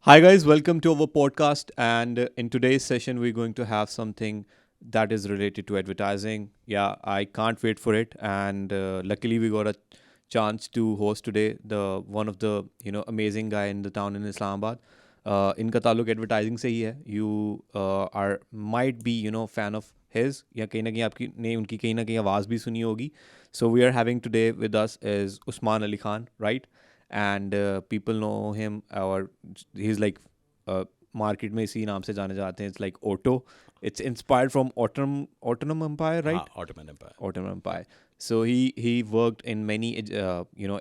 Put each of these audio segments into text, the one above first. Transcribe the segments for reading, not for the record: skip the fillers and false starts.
Hi, guys, welcome to our podcast. And in today's session, we're going to have something that is related to advertising. Yeah, I can't wait for it. And luckily, we got a chance to host today the one of the amazing guy in the town in Islamabad. इनका ताल्लुक advertising से ही है. You are might be fan of his या कहीं ना कहीं आपकी ने उनकी कहीं ना कहीं आवाज़ भी सुनी होगी. So we are having today with us is Usman Ali Khan, right? And people know him, or he's like market में इसी नाम से जाने जाते हैं. It's like Otto. It's inspired from Ottoman Empire, right? Ottoman Empire. Ottoman Empire. So he worked in many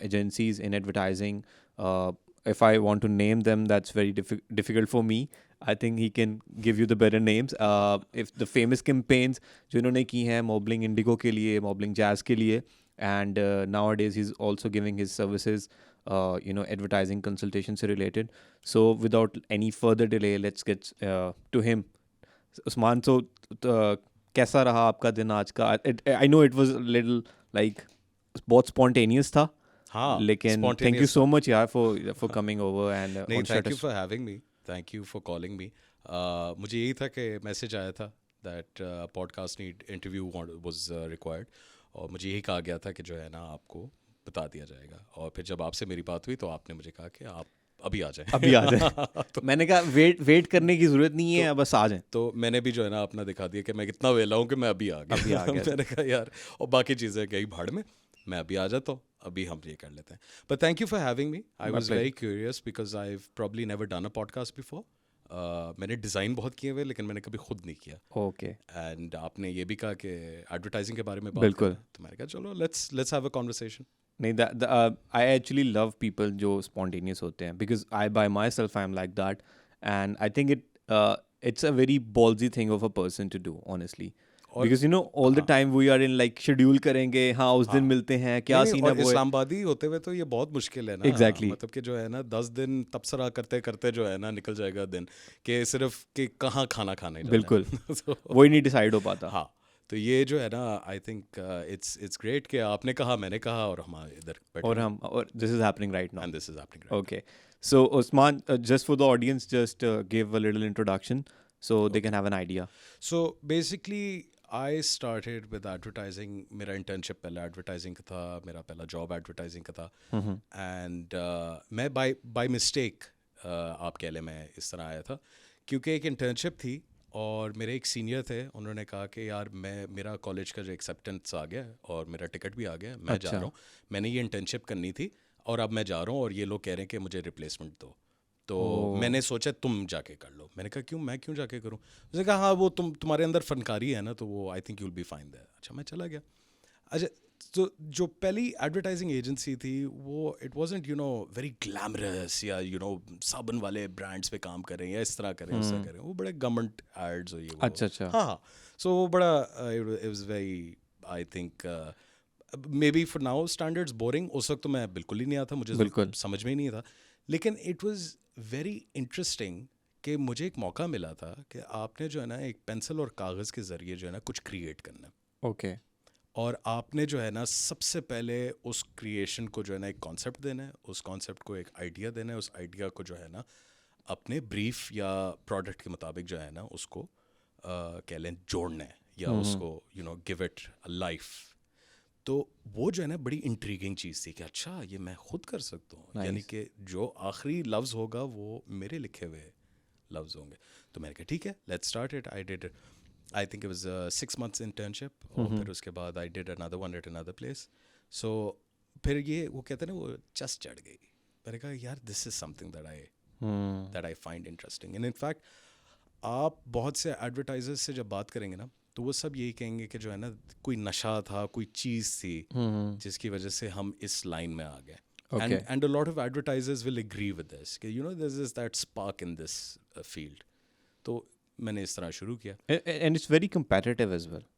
agencies in advertising. If I want to name them, that's very difficult for me. I think he can give you the better names. If the famous campaigns जो इन्होंने की हैं Mobbling Indigo के लिए, Mobbling Jazz के लिए, and nowadays he's also giving his services advertising consultation से related. So without any further delay, let's get to him. Usman, so कैसा रहा आपका दिन आज का? I know it was a little like बहुत spontaneous था, हाँ, लेकिन thank you spontaneous so था। much यार for coming over and नहीं, on thank shut you for having me. Thank you for calling me. मुझे यही था कि मैसेज आया था that podcast need interview was required, और मुझे यही कहा गया था कि जो है ना आपको बता दिया जाएगा। और फिर जब आपसे मेरी बात हुई तो आपने मुझे कहा कि आप अभी आ जाएं। अभी आ जाए. तो मैंने कहा वेट करने की जरूरत नहीं है, बस आ जाए. तो मैंने भी जो है ना अपना दिखा दिया कि मैं कितना वेला हूँ कि मैं अभी आ गया। मैंने कहा यार, और बाकी चीज़ें गई भाड़ में, मैं अभी आ जाता हूँ, अभी हम ये कर लेते हैं। But thank you for having me. I My was pleasure. Very curious because I probably never done a podcast before. मैंने डिज़ाइन बहुत किए हुए, लेकिन मैंने कभी खुद नहीं किया। Okay. एंड आपने ये भी कहा कि एडवर्टाइजिंग के बारे में बात बिल्कुल. करें, तो मैंने कहा चलो लेट्स हैव अ कॉन्वर्सेशन। नहीं, I actually love people जो spontaneous होते हैं, because I by myself I'm like that, and I think it's a very ballsy thing of a person to do, honestly. और Because all the हाँ time we are in like schedule करेंगे, हाँ उस दिन हाँ मिलते हैं, नहीं क्या नहीं, सीन है और वो है. इस्लामाबादी होते हुए तो ये बहुत मुश्किल है ना। Exactly. मतलब कि जो है ना 10 दिन तबसरा करते करते जो है ना निकल जाएगा दिन, कि सिर्फ कि कहाँ खाना खाने जाना बिल्कुल. है। तो वही नहीं डिसाइड हो पाता. हाँ, तो ये जो है ना आई थिंक इट्स ग्रेट कि आपने कहा, मैंने कहा, और हम इधर बैठे हैं, और this is happening right now. And this is happening right Okay. So Usman, just for the audience, just give a little introduction so they can have an idea. Now. So basically I started with advertising. मेरा internship पहला advertising का था, मेरा पहला job advertising का था। And मैं by mistake आप कह लें, मैं इस तरह आया था क्योंकि एक इंटर्नशिप थी, और मेरे एक सीनियर थे, उन्होंने कहा कि यार मेरा कॉलेज का जो एक्सेप्टेंस आ गया और मेरा टिकट भी आ गया, मैं जा अच्छा. रहा हूँ, मैंने ये इंटर्नशिप करनी थी और अब मैं जा रहा हूँ, और ये लोग कह रहे हैं कि मुझे रिप्लेसमेंट दो। तो Oh. मैंने सोचा तुम जाके कर लो। मैंने कहा क्यों, मैं क्यों जाके करूँ? उसने कहा हाँ, वो तुम्हारे अंदर फनकारी है ना, तो वो I think you will be fine there. अच्छा, मैं चला गया। अच्छा, तो जो पहली एडवर्टाइजिंग एजेंसी थी वो इट वाजंट वेरी ग्लैमरस, या साबुन वाले ब्रांड्स पे काम करें या इस तरह करें, उस तरह करें। वो बड़े गवर्नमेंट एड्स हो ये वो। अच्छा अच्छा. हाँ हाँ। सो वो बड़ा it was very, I think may be for now standards boring. उस वक्त तो मैं बिल्कुल ही नहीं आता, मुझे बिल्कुल. समझ में ही नहीं था। लेकिन इट वाज वेरी इंटरेस्टिंग कि मुझे एक मौका मिला था कि आपने जो है ना एक पेंसिल और कागज़ के ज़रिए जो है ना कुछ क्रिएट करना है, Okay. और आपने जो है ना सबसे पहले उस क्रिएशन को जो है ना एक कॉन्सेप्ट देना है, उस कॉन्सेप्ट को एक आइडिया देना है, उस आइडिया को जो है ना अपने ब्रीफ या प्रोडक्ट के मुताबिक जो है ना उसको कह लें जोड़ना है, या उसको गिव इट अ लाइफ। तो वो जो है ना बड़ी इंट्रीगिंग चीज़ थी कि अच्छा ये मैं खुद कर सकता हूँ। Nice. यानी कि जो आखिरी लफ्ज़ होगा वो मेरे लिखे हुए लफ्ज़ होंगे। तो मैंने कहा ठीक है, let's start it. I did, I think it was 6 months internship, और फिर उसके बाद I did another one at another place. So फिर ये वो कहते हैं ना, वो चस चढ़ गई। मैंने कहा यार this is something that I find interesting. And in fact आप बहुत से एडवर्टाइजर्स से जब बात करेंगे ना, तो वो सब यही कहेंगे कि जो है ना कोई नशा था, कोई चीज़ थी जिसकी वजह से हम इस लाइन में आ गए। Okay. And a lot of advertisers will agree with this कि there's this that spark in this field। तो मैंने इस तरह शुरू किया। And it's very competitive as well.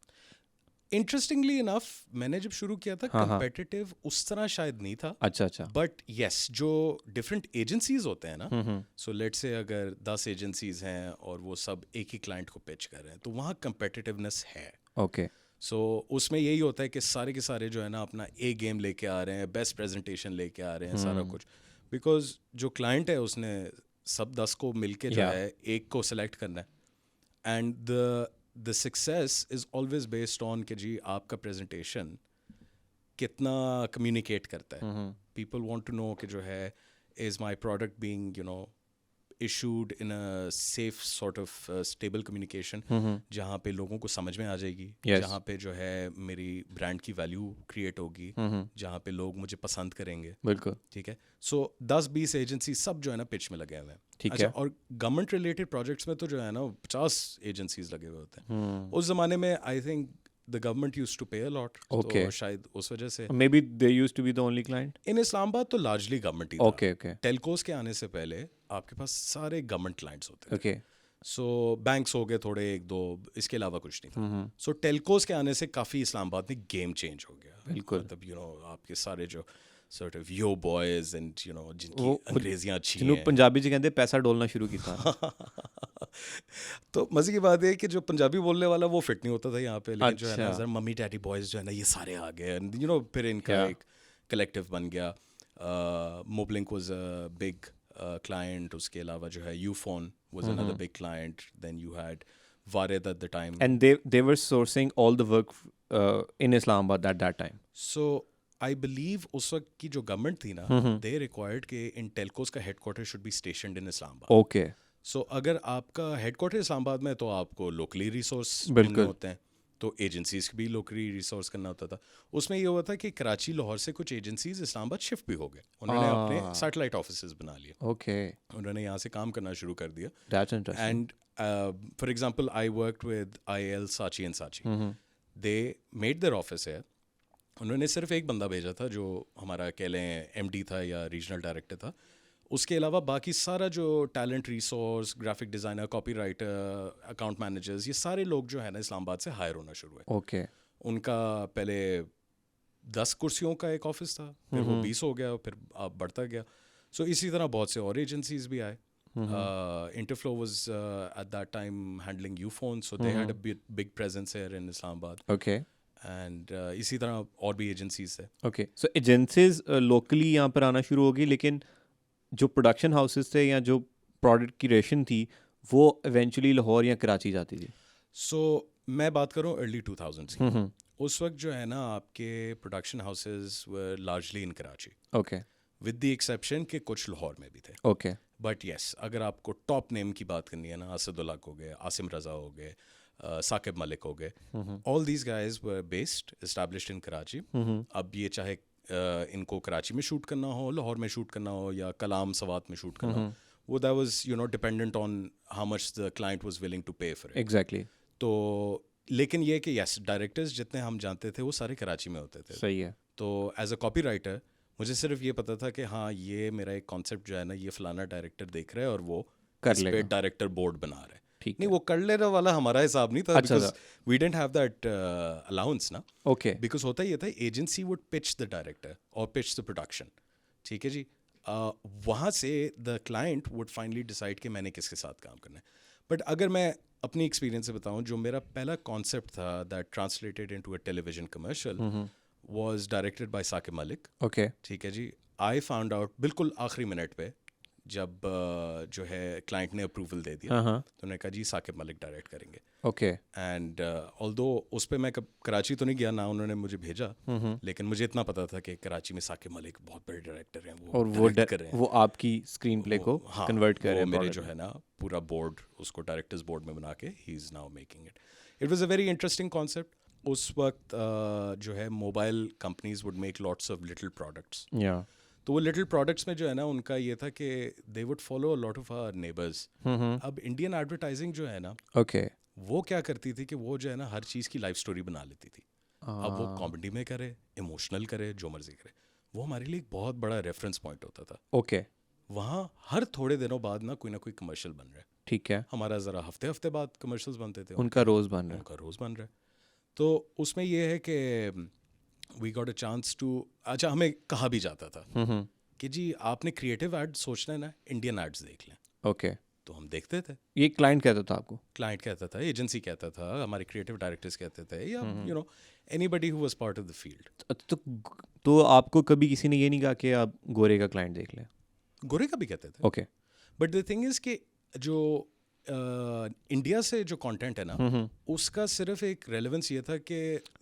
Interestingly enough मैंने जब शुरू किया था हाँ, हाँ. कंपेटिटिव उस तरह शायद नहीं था, अच्छा अच्छा. बट येस जो डिफरेंट एजेंसीज होते हैं ना, सो लेट्स से अगर 10 एजेंसीज हैं और वो सब एक ही क्लाइंट को पिच कर रहे हैं, तो वहाँ कंपेटिटिवनेस है। Okay. सो उसमें यही होता है कि सारे के सारे जो है ना अपना ए गेम लेके आ रहे हैं, बेस्ट प्रेजेंटेशन लेके आ रहे हैं, सारा कुछ। बिकॉज जो क्लाइंट है उसने सब 10 को मिलके जो है एक को सेलेक्ट करना है and the success is always based on कि जी आपका प्रेजेंटेशन कितना कम्युनिकेट करता है. पीपल वांट टू नो कि जो है is my product being you know issued in a safe sort of stable communication जहाँ पे लोगों को समझ में आ जाएगी, जहाँ पे जो है मेरी ब्रांड की वैल्यू क्रिएट होगी, जहाँ पे लोग मुझे पसंद करेंगे. बिल्कुल. ठीक है. सो 10-20 एजेंसी सब जो है ना पिच में लगे हुए हैं. ठीक है. और गवर्नमेंट रिलेटेड प्रोजेक्ट्स में तो जो है ना 50 एजेंसीज लगे हुए होते हैं. उस जमाने में I think the government used to pay a lot. Okay. तो शायद उस वजह से maybe they used to be the only client. इन इस्लामाबाद तो लार्जली गवर्नमेंट ही था. Okay. टेलकोस के आने से पहले आपके पास सारे गवर्नमेंट क्लाइंट्स होते थे. Okay. सो बैंक्स हो गए थोड़े एक दो, इसके अलावा कुछ नहीं था. सो टेलकोस के आने से काफ़ी इस्लामाबाद में गेम चेंज हो गया. बिल्कुल. मतलब यू नो आपके सारे जो sort of yo boys and you know जिनकी अंग्रेजियाँ अच्छी हैं, जिन्होंने पंजाबी जी कहते पैसा डोलना शुरू किया. तो मजे की बात है कि जो पंजाबी बोलने वाला वो फिट नहीं होता था यहाँ पे, लेकिन जो है ना अच्छा. मम्मी डैडी बॉयज जो है ना ये सारे आ गए एंड यू नो फिर इनका एक कलेक्टिव बन गया. मोबलिंक वाज अ बिग client. उसके अलावा जो है Ufone was another big client. Then you had Vared at the time. And they were sourcing all the work in Islamabad at that time. So I believe उस वक्त की जो गवर्नमेंट थी ना, they required कि इन टेलकोस का headquarter should be stationed in Islamabad. Okay. So अगर आपका हेडक्वार्टर इस्लामाबाद में तो आपको लोकली रिसोर्स बिल्कुल होते हैं, तो एजेंसीज भी लोकली रिसोर्स करना होता था. उसमें ये हुआ था कि कराची लाहौर से कुछ एजेंसीज इस्लामाबाद शिफ्ट भी हो गए. उन्होंने अपने सैटेलाइट ऑफिसेज बना लिए. Okay. उन्होंने यहाँ से काम करना शुरू कर दिया. That's interesting. And for example I worked with IL साची एंड साची. दे मेड देयर ऑफिस है. उन्होंने सिर्फ एक बंदा भेजा था जो हमारा कह लें MD था या रीजनल डायरेक्टर था. उसके अलावा बाकी सारा जो talent resource, graphic designer, copy writer, account managers, ये सारे लोग जो है ना इस्लामाबाद से हायर होना शुरू हुए. Okay. उनका पहले 10 कुर्सियों का एक ऑफिस था, फिर वो 20 हो गया, फिर अब बढ़ता गया. सो इसी तरह बहुत से और एजेंसीज भी आए. Interflow was at that time handling Ufone, so they had a big presence here in Islamabad. Okay. And इसी तरह और भी एजेंसीज थे. Okay. So agencies locally यहाँ पर आना शुरू होगी, लेकिन जो प्रोडक्शन हाउसेस थे या जो प्रोडक्ट की रेशन थी वो इवेंचुअली लाहौर या कराची जाती थी. सो मैं बात करूँ अर्ली 2000s की. उस वक्त जो है ना आपके production houses were largely in Karachi. Okay. With the exception कि कुछ लाहौर में भी थे. Okay. बट येस, अगर आपको टॉप नेम की बात करनी है ना, असद उल हक हो गए, आसिम रजा हो गए, साकिब मलिक हो गए, all these guys were based established in Karachi. अब ये चाहे इनको कराची में शूट करना हो, लाहौर में शूट करना हो या कलाम सवात में शूट करना हो, वो that was you know dependent on how much the client was willing to pay for it. Exactly. तो लेकिन ये कि यस, डायरेक्टर्स जितने हम जानते थे वो सारे कराची में होते थे. सही है. तो एज अ कॉपी राइटर मुझे सिर्फ ये पता था कि हाँ ये मेरा एक कॉन्सेप्ट जो है ना, ये फलाना डायरेक्टर देख रहा है और वो कर लेगा. डायरेक्टर बोर्ड बना रहा है. ठीक नहीं, वो कर लेने वाला हमारा हिसाब नहीं था. अच्छा, we didn't have that allowance ना. Okay. बिकॉज होता ये था, agency would pitch the director और पिच द प्रोडक्शन. ठीक है जी. वहाँ से the client would finally decide कि मैंने किसके साथ काम करना है. बट अगर मैं अपनी एक्सपीरियंस से बताऊँ, जो मेरा पहला कॉन्सेप्ट था that translated into a television commercial was directed by Saqib Malik. Okay. ठीक है जी. आई फाउंड आउट बिल्कुल आखिरी मिनट पे, जब जो है क्लाइंट ने अप्रूवल दे दिया, तो उन्होंने कहा जी साकिब मलिक डायरेक्ट करेंगे. Okay. एंड ऑल्दो उस पर मैं कराची तो नहीं गया ना, उन्होंने मुझे भेजा, लेकिन मुझे इतना पता था कि कराची में साकिब मलिक बहुत बड़े डायरेक्टर हैं, और वो आपकी स्क्रीन प्ले को कन्वर्ट कर रहे हैं. मेरे जो है ना पूरा बोर्ड, उसको डायरेक्टर्स बोर्ड में बना के he is now making it. It was a very interesting concept. उस वक्त जो है mobile companies would make lots of little products. Yeah. तो वो लिटिल प्रोडक्ट्स में जो है ना उनका ये था कि they would follow a lot of our neighbours. अब इंडियन एडवर्टाइजिंग जो है ना, Okay. वो क्या करती थी कि वो जो है ना हर चीज़ की लाइफ स्टोरी बना लेती थी. अब वो कॉमेडी में करे, इमोशनल करे, जो मर्जी करे, वो हमारे लिए एक बहुत बड़ा रेफरेंस पॉइंट होता था. Okay. वहाँ हर थोड़े दिनों बाद ना कोई कमर्शियल बन रहा है. ठीक है. हमारा ज़रा हफ्ते बाद कमर्शियल्स बनते थे, उनका रोज बन रहा है. उनका रोज़ बन रहा है. तो उसमें ये है कि we got a chance to, अच्छा हमें कहा भी जाता था कि जी आपने क्रिएटिव एड सोचना है ना, इंडियन एड्स देख लें. Okay. तो हम देखते थे. ये क्लाइंट कहता था आपको? क्लाइंट कहता था, एजेंसी कहता था, हमारे क्रिएटिव डायरेक्टर्स कहते थे, या you know anybody who was part of the field. तो आपको कभी किसी ने ये नहीं कहा कि आप गोरे का क्लाइंट देख लें? गोरे का भी कहते थे. Okay. But the thing is कि जो इंडिया से जो कंटेंट है ना, उसका सिर्फ एक रेलेवेंस ये था कि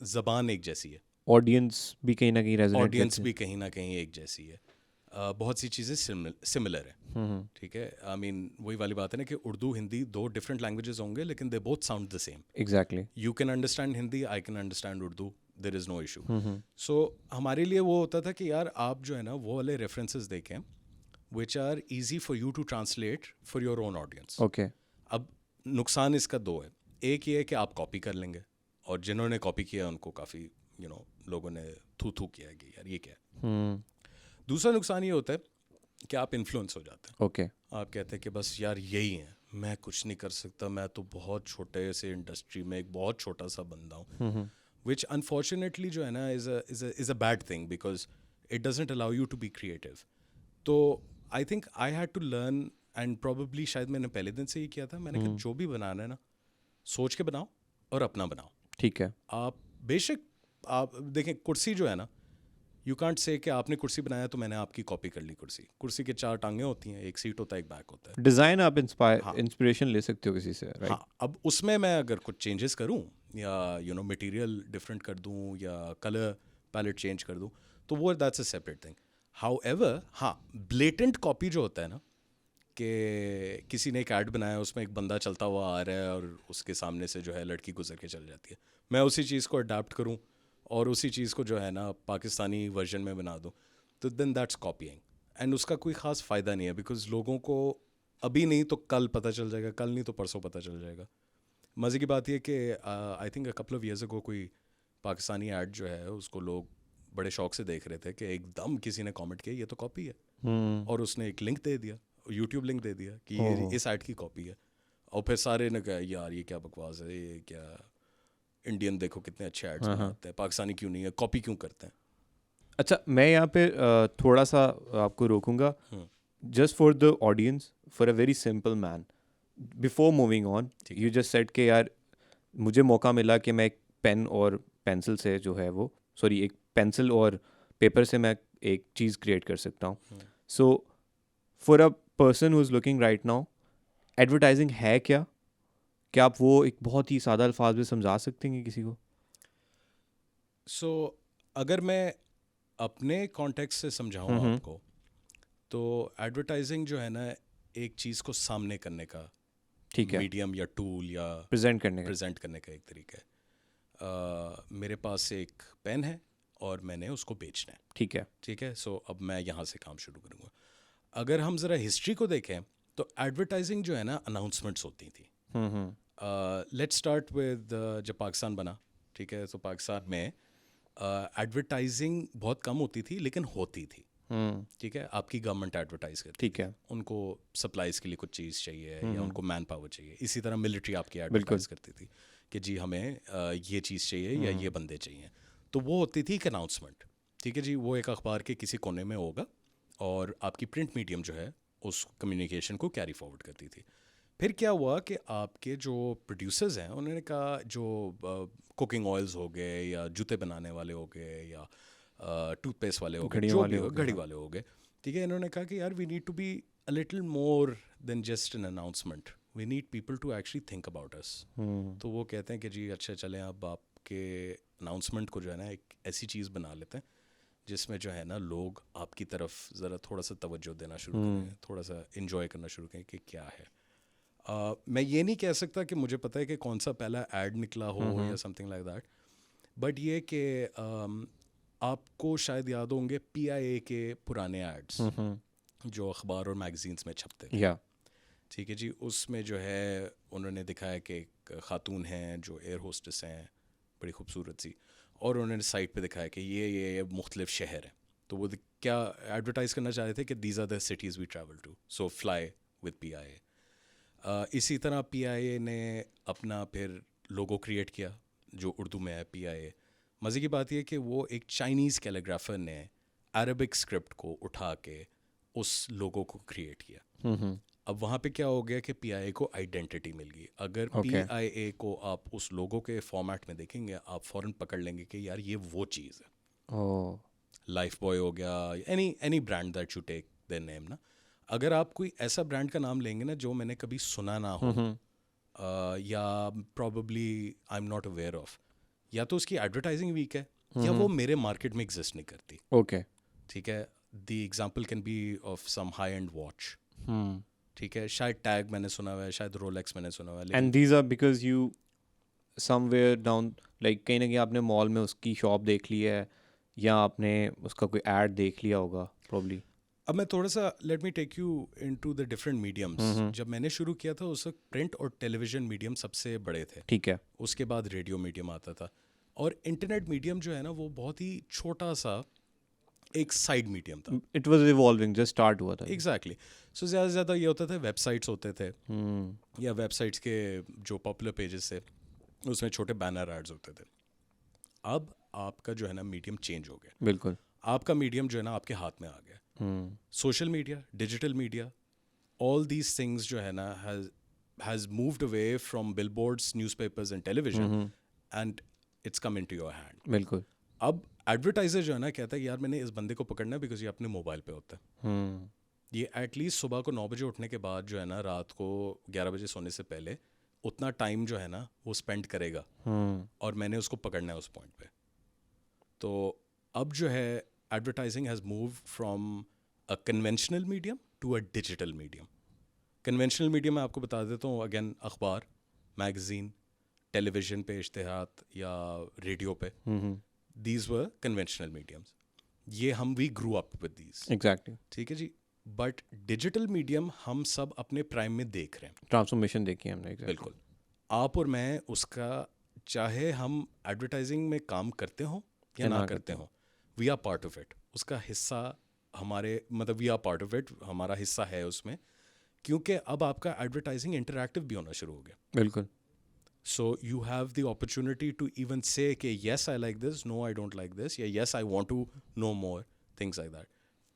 ज़बान एक जैसी है, ऑडियंस भी कहीं ना कहीं रेजोनेट ऑडियंस करती भी कहीं ना कहीं एक जैसी है, बहुत सी चीज़ें सिमिलर है, है. ठीक है. आई मीन वही वाली बात है ना कि उर्दू हिंदी दो डिफरेंट लैंग्वेजेस होंगे लेकिन they both sound the same. Exactly. You can understand Hindi, I can understand Urdu, there is no issue. So हमारे लिए वो होता था कि यार आप जो है ना वो वाले रेफरेंसेस देखें which are easy for you to translate for your own audience. Okay. अब नुकसान इसका दो है. एक ये है कि आप कॉपी कर लेंगे और जिन्होंने कॉपी किया उनको काफ़ी लोगों ने थू किया है कि यार ये क्या है. दूसरा नुकसान ये होता है कि आप इन्फ्लुएंस हो जाते हैं. ओके. आप कहते हैं कि बस यार यही है, मैं कुछ नहीं कर सकता, मैं तो बहुत छोटे से इंडस्ट्री में एक बहुत छोटा सा बंदा हूँ, विच अनफॉर्चुनेटली जो है ना is a bad thing because it doesn't allow you to be creative. तो I think I had to learn and probably शायद मैंने पहले दिन से ही किया था. मैंने कहा जो भी बनाना है ना सोच के बनाओ और अपना बनाओ. ठीक है. आप बेशक आप देखें कुर्सी जो है ना, यू कांट से कि आपने कुर्सी बनाया तो मैंने आपकी कॉपी कर ली. कुर्सी के 4 टांगें होती हैं, एक सीट होता है, एक बैक होता है. डिज़ाइन आप हाँ. इंस्पिरेशन ले सकते हो किसी से, राइट? हाँ, अब उसमें मैं अगर कुछ चेंजेस करूँ या मटेरियल डिफरेंट कर दूँ या कलर पैलेट चेंज कर दूँ तो वो that's a separate thing. However हाँ, ब्लेटेंट कॉपी जो होता है ना कि किसी ने एक ऐड बनाया, उसमें एक बंदा चलता हुआ आ रहा है और उसके सामने से जो है लड़की गुजर के चल जाती है, मैं उसी चीज़ को अडाप्ट करूँ और उसी चीज़ को जो है ना पाकिस्तानी वर्जन में बना दूँ, तो देन दैट्स कॉपीइंग. एंड उसका कोई ख़ास फ़ायदा नहीं है बिकॉज लोगों को अभी नहीं तो कल पता चल जाएगा, कल नहीं तो परसों पता चल जाएगा. मज़े की बात यह कि I think a couple of years ago कोई पाकिस्तानी ऐड जो है उसको लोग बड़े शौक से देख रहे थे कि एकदम किसी ने कमेंट किया ये तो कॉपी है, और उसने एक लिंक दे दिया, यूट्यूब लिंक दे दिया कि ये इस ऐड की कॉपी है. और फिर सारे ने कहा यार ये क्या बकवास है, ये क्या इंडियन देखो कितने अच्छे एड्स बनाते हैं, पाकिस्तानी क्यों नहीं है, कॉपी क्यों करते हैं. अच्छा, मैं यहाँ पे थोड़ा सा आपको रोकूंगा. Just for the audience, for a very simple man, before moving on, you just said कि यार मुझे मौका मिला कि मैं एक पेन और पेंसिल से जो है वो एक पेंसिल और पेपर से मैं एक चीज़ क्रिएट कर सकता हूँ. So for a person who is looking right now, advertising है क्या? क्या आप वो एक बहुत ही सादा अल्फाज में समझा सकते हैं किसी को? सो अगर मैं अपने कॉन्टेक्स्ट से समझाऊँ आपको, तो एडवर्टाइजिंग जो है ना एक चीज़ को सामने करने का ठीक है, मीडियम या टूल या प्रेजेंट करने का एक तरीका है. मेरे पास एक पेन है और मैंने उसको बेचना है. ठीक है. ठीक है, सो अब मैं यहाँ से काम शुरू करूँगा. अगर हम ज़रा हिस्ट्री को देखें तो एडवर्टाइजिंग जो है ना अनाउंसमेंट्स होती थी. लेट्स स्टार्ट विद जब पाकिस्तान बना, ठीक है, तो पाकिस्तान में एडवर्टाइजिंग बहुत कम होती थी लेकिन होती थी. ठीक है, आपकी गवर्नमेंट एडवर्टाइज करती, ठीक है, उनको सप्लाईज के लिए कुछ चीज़ चाहिए या उनको मैन पावर चाहिए. इसी तरह मिलिट्री आपकी एडवर्टाइज करती थी कि जी हमें ये चीज़ चाहिए या ये बंदे चाहिए. तो वो होती थी एक अनाउंसमेंट. ठीक है जी, वो एक अखबार के किसी कोने में होगा और आपकी प्रिंट मीडियम जो है उस कम्युनिकेशन को कैरी फॉरवर्ड करती थी. फिर क्या हुआ कि आपके जो प्रोड्यूसर्स हैं उन्होंने कहा, जो कुकिंग ऑयल्स हो गए या जूते बनाने वाले हो गए या टूथपेस्ट वाले हो गए, जो भी हो, घड़ी वाले हो गए, ठीक है, इन्होंने कहा कि यार we need to be a little more than just an announcement, we need people to actually think about us. तो वो कहते हैं कि जी अच्छा चलें अब आपके अनाउंसमेंट को जो है ना एक ऐसी चीज़ बना लेते हैं जिसमें जो है ना लोग आपकी तरफ ज़रा थोड़ा सा तवज्जो देना शुरू करें, थोड़ा सा इन्जॉय करना शुरू करें कि क्या है. मैं ये नहीं कह सकता कि मुझे पता है कि कौन सा पहला ऐड निकला हो या समथिंग लाइक दैट, बट ये कि आपको शायद याद होंगे PIA के पुराने एड्स जो अखबार और मैगजीन्स में छपते थे. ठीक है जी, उसमें जो है उन्होंने दिखाया कि एक खातून हैं जो एयर होस्टेस हैं, बड़ी खूबसूरत सी, और उन्होंने साइट पे दिखाया कि ये मुख्तलिफ शहर हैं. तो वो क्या एडवर्टाइज़ करना चाह रहे थे कि these are the cities we travel to, so fly with PIA. इसी तरह PIA ने अपना फिर लोगो क्रिएट किया जो उर्दू में है PIA. मज़े की बात यह कि वो एक चाइनीज़ कैलीग्राफर ने अरबिक स्क्रिप्ट को उठा के उस लोगो को क्रिएट किया. अब वहाँ पे क्या हो गया कि PIA को आइडेंटिटी मिल गई. अगर PIA को आप उस लोगो के फॉर्मेट में देखेंगे आप फ़ौरन पकड़ लेंगे कि यार ये वो चीज़ है. लाइफ बॉय हो गया, any brand that you take their name ना. अगर आप कोई ऐसा ब्रांड का नाम लेंगे ना जो मैंने कभी सुना ना हो, या probably I am not aware of, या तो उसकी एडवर्टाइजिंग वीक है या वो मेरे मार्केट में एग्जिस्ट नहीं करती. ओके. ठीक है. The example can be of some high end watch. ठीक है. शायद टैग मैंने सुना हुआ है, शायद रोलेक्स मैंने सुना हुआ है, and these are because you somewhere down, like कहीं ना कहीं आपने मॉल में उसकी शॉप देख ली है या आपने उसका कोई ऐड देख लिया होगा प्रॉब्ली. अब मैं थोड़ा सा let me take you into the different mediums. जब मैंने शुरू किया था उस वक्त प्रिंट और टेलीविजन मीडियम सबसे बड़े थे. ठीक है. उसके बाद रेडियो मीडियम आता था, और इंटरनेट मीडियम जो है ना वो बहुत ही छोटा सा एक साइड मीडियम था. It was evolving, just start हुआ था. एग्जैक्टली. सो ज़्यादा से ज़्यादा ये होता था वेबसाइट्स होते थे, या वेबसाइट्स के जो पॉपुलर पेजेस थे उसमें छोटे बैनर एड्स होते थे. अब आपका जो है ना मीडियम चेंज हो गया. बिल्कुल. आपका मीडियम जो है ना आपके हाथ में आ गया. Social media, digital media, all these things जो है ना has moved away from billboards, newspapers and television, and it's come into your hand. बिल्कुल. अब एडवर्टाइजर जो है ना कहता है यार मैंने इस बंदे को पकड़ना है बिकॉज ये अपने मोबाइल पे होता है. ये एटलीस्ट सुबह को 9 बजे उठने के बाद जो है ना रात को 11 बजे सोने से पहले उतना टाइम जो है ना वो स्पेंड करेगा, और मैंने उसको पकड़ना है उस पॉइंट पे. तो अब जो है advertising has move from a conventional medium to a digital medium. Conventional medium मैं आपको बता देता हूँ, अगेन अखबार, मैगजीन, टेलीविजन पे इश्तिहार या रेडियो पे, these were conventional mediums. ये हम we grew up with these. Exactly. ठीक है जी. बट डिजिटल मीडियम हम सब अपने प्राइम में देख रहे हैं. ट्रांसफॉर्मेशन देखी हमने. Exactly. बिल्कुल. आप और मैं उसका, चाहे हम एडवर्टाइजिंग में काम करते हो या ना करते हो, we are part of it. उसका हिस्सा हमारे, मतलब we are part of it, हमारा हिस्सा है उसमें, क्योंकि अब आपका एडवर्टाइजिंग इंटरैक्टिव भी होना शुरू हो गया. बिल्कुल. So you have the opportunity to even say कि yes I like this, no I don't like this, या yes I want to know more, things like that.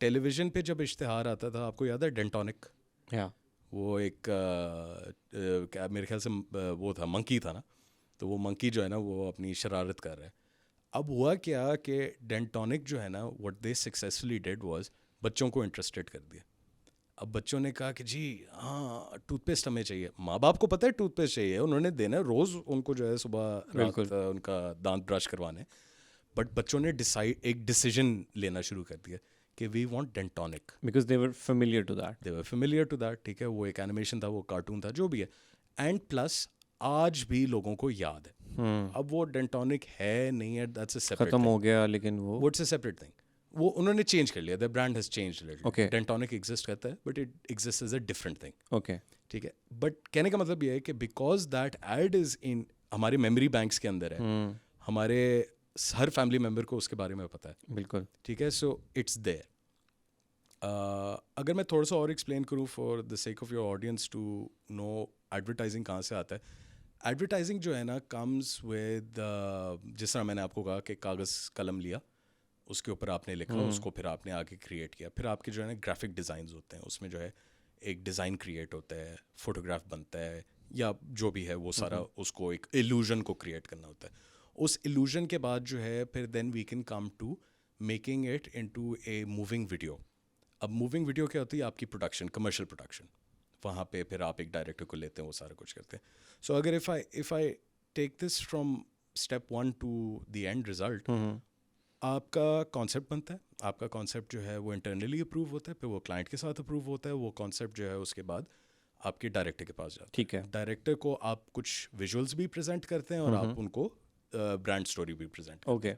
Television पे जब इश्तिहार आता था, आपको याद है डेंटोनिक? Yeah. वो एक क्या मेरे ख्याल से वो था, मंकी था ना. तो वो मंकी जो है ना वो अपनी शरारत कर रहा है. अब हुआ क्या कि डेंटोनिक जो है ना what they successfully did was बच्चों को इंटरेस्टेड कर दिया. अब बच्चों ने कहा कि जी हाँ टूथपेस्ट हमें चाहिए. माँ बाप को पता है टूथपेस्ट चाहिए, उन्होंने देना है रोज़ उनको जो है सुबह रात उनका दांत ब्रश करवाने. बट बच्चों ने एक डिसीजन लेना शुरू कर दिया कि we want Dentonic, because they were familiar to that. ठीक है. वो एक एनिमेशन था, वो कार्टून था, जो भी है. एंड प्लस आज भी लोगों को याद है. अब वो डेंटोनिक है नहीं है, दैट्स अ सेपरेट, खत्म हो गया, लेकिन वो इट्स अ सेपरेट थिंग. वो उन्होंने चेंज कर लिया. The brand has changed little. Okay. Dentonic exist करता है but it exist as a different thing. Okay. ठीक है. बट कहने का मतलब ये है कि because that ad is in हमारे मेमोरी बैंक्स के अंदर है, हमारे हर फैमिली मेम्बर को उसके बारे में पता है. बिल्कुल. ठीक है. So it's there. अगर मैं थोड़ा सा और एक्सप्लेन करूँ for the sake of your audience to know advertising कहाँ से आता है. एडवर्टाइजिंग जो है ना कम्स विद, जिस तरह मैंने आपको कहा कि कागज़ कलम लिया, उसके ऊपर आपने लिखा, उसको फिर आपने आगे क्रिएट किया. फिर आपके जो है ना ग्राफिक डिज़ाइंस होते हैं, उसमें जो है एक डिज़ाइन क्रिएट होता है, फोटोग्राफ बनता है, या जो भी है वो सारा उसको एक इल्यूजन को क्रिएट करना होता है. उस इल्यूजन के बाद जो है फिर then we can come to making it into a moving video. अब मूविंग वीडियो क्या होती है? आपकी प्रोडक्शन, कमर्शियल प्रोडक्शन. वहाँ पे फिर आप एक डायरेक्टर को लेते हैं, वो सारा कुछ करते हैं. सो अगर if I take this from step 1 to the end result, आपका कॉन्सेप्ट बनता है. आपका कॉन्सेप्ट जो है वो इंटरनली अप्रूव होता है, फिर वो क्लाइंट के साथ अप्रूव होता है. वो कॉन्सेप्ट जो है उसके बाद आपके डायरेक्टर के पास जाता है. ठीक है. डायरेक्टर को आप कुछ विजुअल्स भी प्रेजेंट करते हैं और आप उनको ब्रांड स्टोरी भी प्रेजेंट करते हैं. ओके.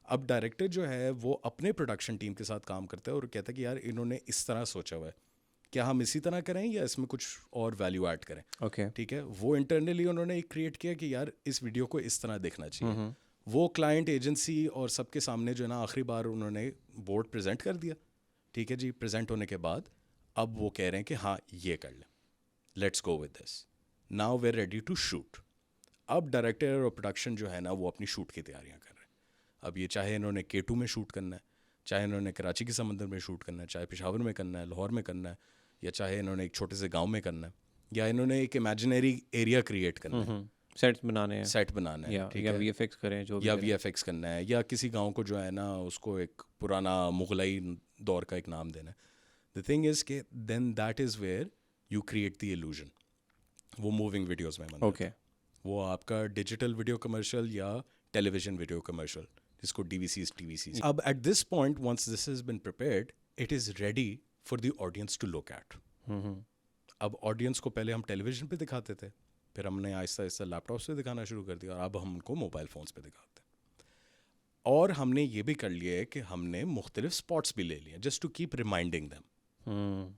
अब डायरेक्टर जो है वो अपने प्रोडक्शन टीम के साथ काम करता है और कहता है कि यार इन्होंने इस तरह सोचा हुआ है, क्या हम इसी तरह करें या इसमें कुछ और वैल्यू ऐड करें. ओके. ठीक है. वो इंटरनली उन्होंने एक क्रिएट किया कि यार इस वीडियो को इस तरह देखना चाहिए. वो क्लाइंट, एजेंसी और सबके सामने जो है ना आखिरी बार उन्होंने बोर्ड प्रेजेंट कर दिया. ठीक है जी. प्रेजेंट होने के बाद अब वो कह रहे हैं कि हाँ ये कर लें, let's go with this, now we are ready to shoot. अब डायरेक्टर और प्रोडक्शन जो है ना वो अपनी शूट की तैयारियां कर रहे हैं. अब ये चाहे इन्होंने K2 में शूट करना है, चाहे इन्होंने कराची के समंदर में शूट करना है, चाहे पेशावर में करना है, लाहौर में करना है, या चाहे इन्होंने एक छोटे से गांव में करना है, या इन्होंने एक इमेजिनरी एरिया क्रिएट करना है, सेट बनाने हैं, ठीक या है, VFX करें, जो भी या VFX करना है, या किसी गांव को जो है ना उसको एक पुराना मुगलाई दौर का एक नाम देना है. द थिंग इज के then that is where you create the illusion. वो मूविंग वीडियोस में बनता ओके है. वो आपका डिजिटल वीडियो कमर्शियल या टेलीविजन वीडियो कमर्शियल, जिसको DVCs TVCs. अब at this point once this has been prepared, it is ready for the audience to look at. अब ऑडियंस को पहले हम टेलीविजन पे दिखाते थे, फिर हमने आहिस्ता आहिस्ता लैपटॉप्स पे दिखाना शुरू कर दिया, और अब हम उनको मोबाइल फ़ोन्स पे दिखाते हैं. और हमने ये भी कर लिया है कि हमने मुख्तलिफ स्पॉट्स भी ले लिए just to keep reminding them.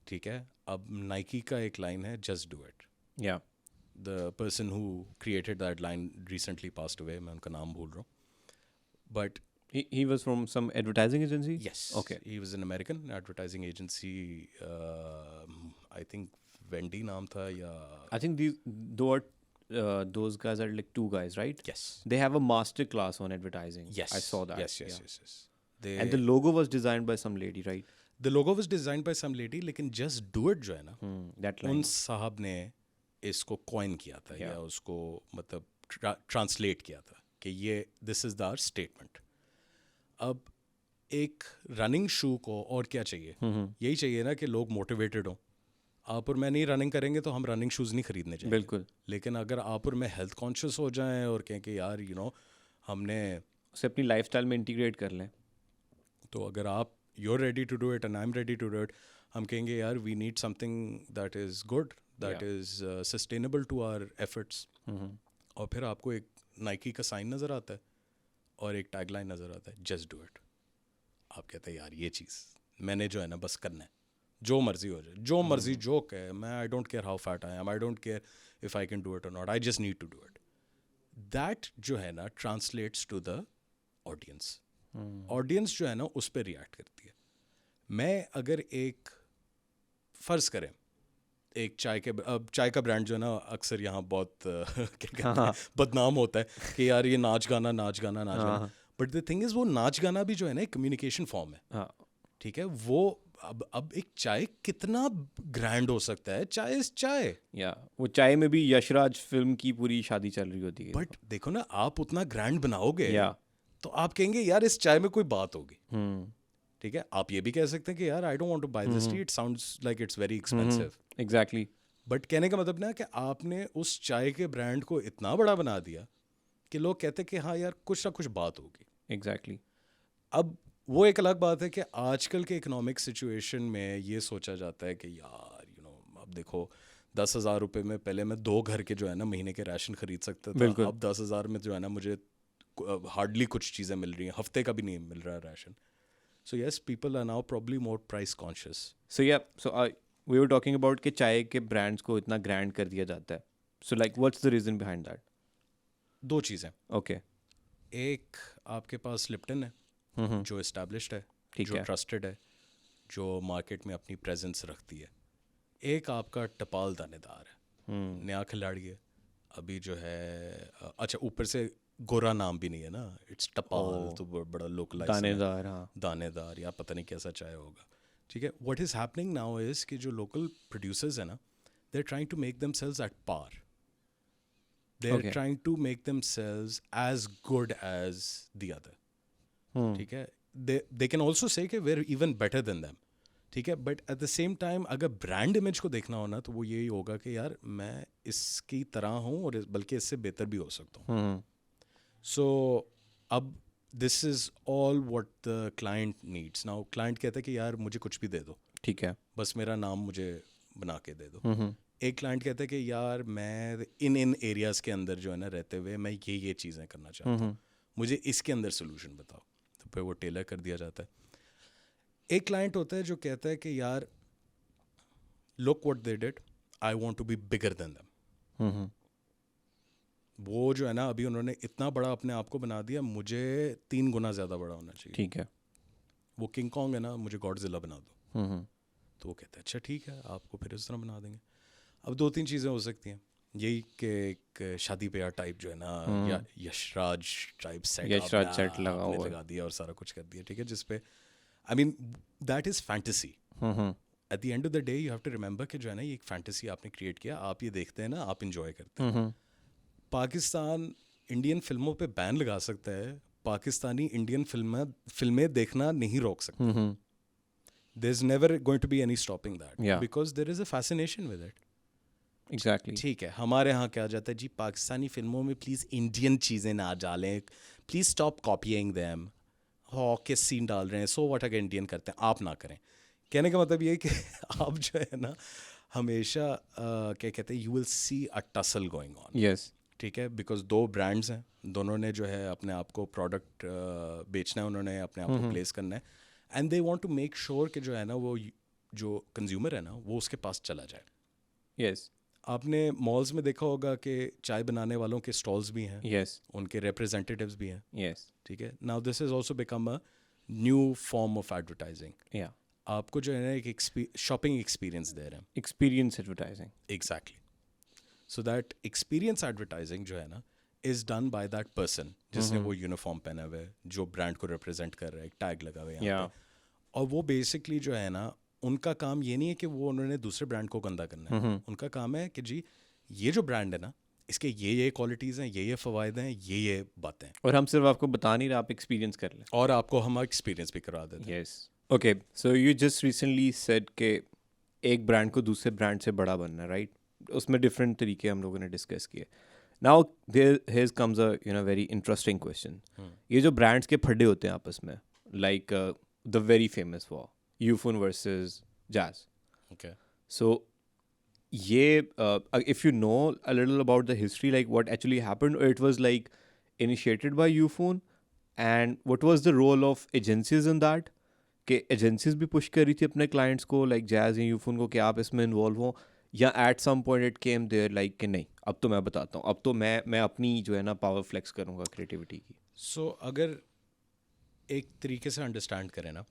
ठीक है. अब नाइकी का एक लाइन है, जस्ट डू इट. या The person who created that line recently passed away. मैं उनका नाम भूल रहा हूँ. But he was from some advertising agency. yes, Okay. he was an American advertising agency. I think Wendy नाम था या I think those guys are like two guys, right? yes, They have a master class on advertising. yes, I saw that. Yes, yes, Yeah. yes, yes. They, And the logo was designed by some lady, right? the logo was designed by some lady. लेकिन just do it जो है ना, That line. उन साहब ने इसको coin किया था या उसको मतलब ट्रांसलेट किया था कि ये this is the our statement. अब एक रनिंग शू को और क्या चाहिए? यही चाहिए ना कि लोग मोटिवेटेड हों. आप और मैं नहीं रनिंग करेंगे तो हम रनिंग शूज़ नहीं खरीदने चाहिए. बिल्कुल. लेकिन अगर आप और मैं हेल्थ कॉन्शियस हो जाएं और कहें कि यार हमने उसे अपनी लाइफस्टाइल में इंटीग्रेट कर लें. तो अगर आप you're ready to do it and I'm ready to do it, हम कहेंगे यार we need something that is good, that is sustainable to our efforts. और फिर आपको एक नाइकी का साइन नज़र आता है और एक टैगलाइन नज़र आता है, just do it. आप कहते हैं यार ये चीज़ मैंने जो है ना बस करना है, जो मर्जी हो जाए, जो मर्जी जोक है, मैं I don't care how fat I am, I don't care if I can do it और not, I just need to do it. That जो है ना translates to the audience. Audience जो है ना उस पर रिएक्ट करती है. मैं अगर एक फ़र्ज़ करें एक चाय का ब्रांड जो है ना अक्सर यहाँ बहुत क्या कहते हैं बदनाम होता है कि यार ये नाच गाना. बट द थिंग इज़ वो नाच गाना भी जो है ना एक कम्युनिकेशन फॉर्म है. ठीक है. वो अब एक चाय कितना ग्रैंड हो सकता है. चाय इज चाय. या वो चाय में भी यशराज फिल्म की पूरी शादी चल रही होती है. बट देखो ना, आप उतना ग्रैंड बनाओगे तो आप कहेंगे यार इस चाय में कोई बात होगी. ठीक है. आप ये भी कह सकते हैं कि यार I don't want to buy this tea, it sounds like it's very expensive. Exactly. But कहने का मतलब ना कि आपने उस चाय के ब्रांड को इतना बड़ा बना दिया कि लोग कहते हैं कि हाँ यार कुछ ना कुछ बात होगी. एग्जैक्टली. अब वो एक अलग बात है कि आजकल के इकोनॉमिक सिचुएशन में ये सोचा जाता है कि यार अब देखो 10,000 रुपये में पहले मैं 2 घर के जो है ना महीने के राशन खरीद सकता था. अब 10,000 में जो है ना मुझे हार्डली कुछ चीज़ें मिल रही हैं, हफ्ते का भी नहीं मिल रहा है ration. So yes, people are now probably more price conscious. So we were talking about कि चाय के ब्रांड्स को इतना ग्रैंड कर दिया जाता है. So like what's the reason behind that? 2 चीज़ें. ओके. एक आपके पास लिप्टन है जो एस्टैब्लिश्ड है, जो ट्रस्टेड है, जो मार्केट में अपनी प्रेजेंस रखती है. एक आपका टपाल दानेदार है, नया खिलाड़ी है अभी जो है. अच्छा, ऊपर से गोरा नाम भी नहीं है ना, इट्स टपाल, तो बड़ा लोकलाइज दानेदार. हाँ, दानेदार या पता नहीं कैसा चाय होगा. ठीक है. What is happening now is कि जो लोकल प्रोड्यूसर्स है ना, they are trying to make themselves at par. They are trying to make themselves as good as the other. ठीक है. They can also say that we're even better than them. ठीक है. But at the same time अगर brand image को देखना हो ना तो वो यही होगा कि यार मैं इसकी तरह हूँ और बल्कि इससे बेहतर भी हो सकता हूँ. सो अब this is all what the client needs. Now client कहता है कि यार मुझे कुछ भी दे दो, ठीक है, बस मेरा नाम मुझे बना के दे दो. एक क्लाइंट कहता है कि यार मैं इन एरियाज़ के अंदर जो है ना रहते हुए मैं ये चीज़ें करना चाहता हूँ, मुझे इसके अंदर सोल्यूशन बताओ. तो फिर वो टेलर कर दिया जाता है. एक क्लाइंट होता है जो कहता है कि यार look what they did, I want to be bigger than them. वो जो है ना अभी उन्होंने इतना बड़ा अपने आप को बना दिया, मुझे 3 गुना ज़्यादा बड़ा होना चाहिए. ठीक है. वो किंग कॉन्ग है ना, मुझे गॉडजिला बना दो. तो वो कहता है अच्छा ठीक है, आपको फिर इस तरह बना देंगे. अब 2-3 चीज़ें हो सकती हैं. यही कि एक शादी ब्याह टाइप जो है ना, या यशराज टाइप सेट लगा दिया और सारा कुछ कर दिया. ठीक है. जिसपे I mean that is fantasy. At the end of the day you have to remember कि जो है ना ये एक फैंटेसी आपने क्रिएट किया, आप ये देखते हैं ना, आप इंजॉय करते हैं. पाकिस्तान इंडियन फिल्मों पे बैन लगा सकता है, पाकिस्तानी इंडियन फिल्में देखना नहीं रोक सकता. there's never going to be any stopping that. Yeah. Because there is a fascination with it. Exactly. ठीक है, हमारे यहाँ क्या जाता है जी, पाकिस्तानी फिल्मों में प्लीज़ इंडियन चीज़ें ना डालें, प्लीज़ स्टॉप कॉपीइंग देम. किस सीन डाल रहे हैं, सो व्हाट अगर इंडियन करते हैं, आप ना करें. कहने का मतलब ये है कि आप जो है ना हमेशा क्या कहते हैं, you will see a tussle going on. Yes. ठीक है, बिकॉज दो ब्रांड्स हैं, दोनों ने जो है अपने आप को प्रोडक्ट बेचना है, उन्होंने अपने आप को प्लेस करना है, and they want to make sure कि जो है ना वो जो कंज्यूमर है ना वो उसके पास चला जाए. Yes. आपने मॉल्स में देखा होगा कि चाय बनाने वालों के स्टॉल्स भी हैं, Yes. उनके रिप्रेजेंटेटिव्स भी हैं. Yes. ठीक है, now this is also become a new form of advertising. Yeah. आपको जो है ना एक शॉपिंग एक्सपीरियंस दे रहे हैं. Experience advertising. Exactly. So that experience advertising जो है ना is done by that person जिसने वो यूनिफॉर्म पहना हुआ है, जो ब्रांड को रिप्रेजेंट कर रहा है, एक टैग लगा हुआ है यहाँ Yeah. पे. और वो बेसिकली जो है ना उनका काम ये नहीं है कि वो उन्होंने दूसरे ब्रांड को गंदा करना है. उनका काम है कि जी ये जो ब्रांड है ना इसके ये क्वालिटीज़ हैं, ये फ़वायद हैं, ये बातें हैं, और हम सिर्फ आपको बता नहीं रहे, आप एक्सपीरियंस कर लें. और आपको हम एक्सपीरियंस भी करा देते हैं. Yes. Okay. So you just recently said कि एक ब्रांड को दूसरे ब्रांड से बड़ा बनना है, राइट? उसमें डिफरेंट तरीके हम लोगों ने डिस्कस किए. Now here comes a very interesting question. ये जो ब्रांड्स के फड्डे होते हैं आपस में, like the very famous war Ufone versus jazz. Okay. So ये if you know a little about the history, like what actually happened, or it was like initiated by Ufone, and what was the role of agencies in that? कि agencies भी push कर रही थी अपने clients को, like jazz या यूफोन को, कि आप इसमें इन्वॉल्व हो, या at some point it came there like कि नहीं, अब तो मैं बताता हूँ, अब तो मैं अपनी जो है ना पावर फ्लेक्स करूँगा क्रिएटिविटी की. सो अगर एक तरीके से अंडरस्टैंड करें ना,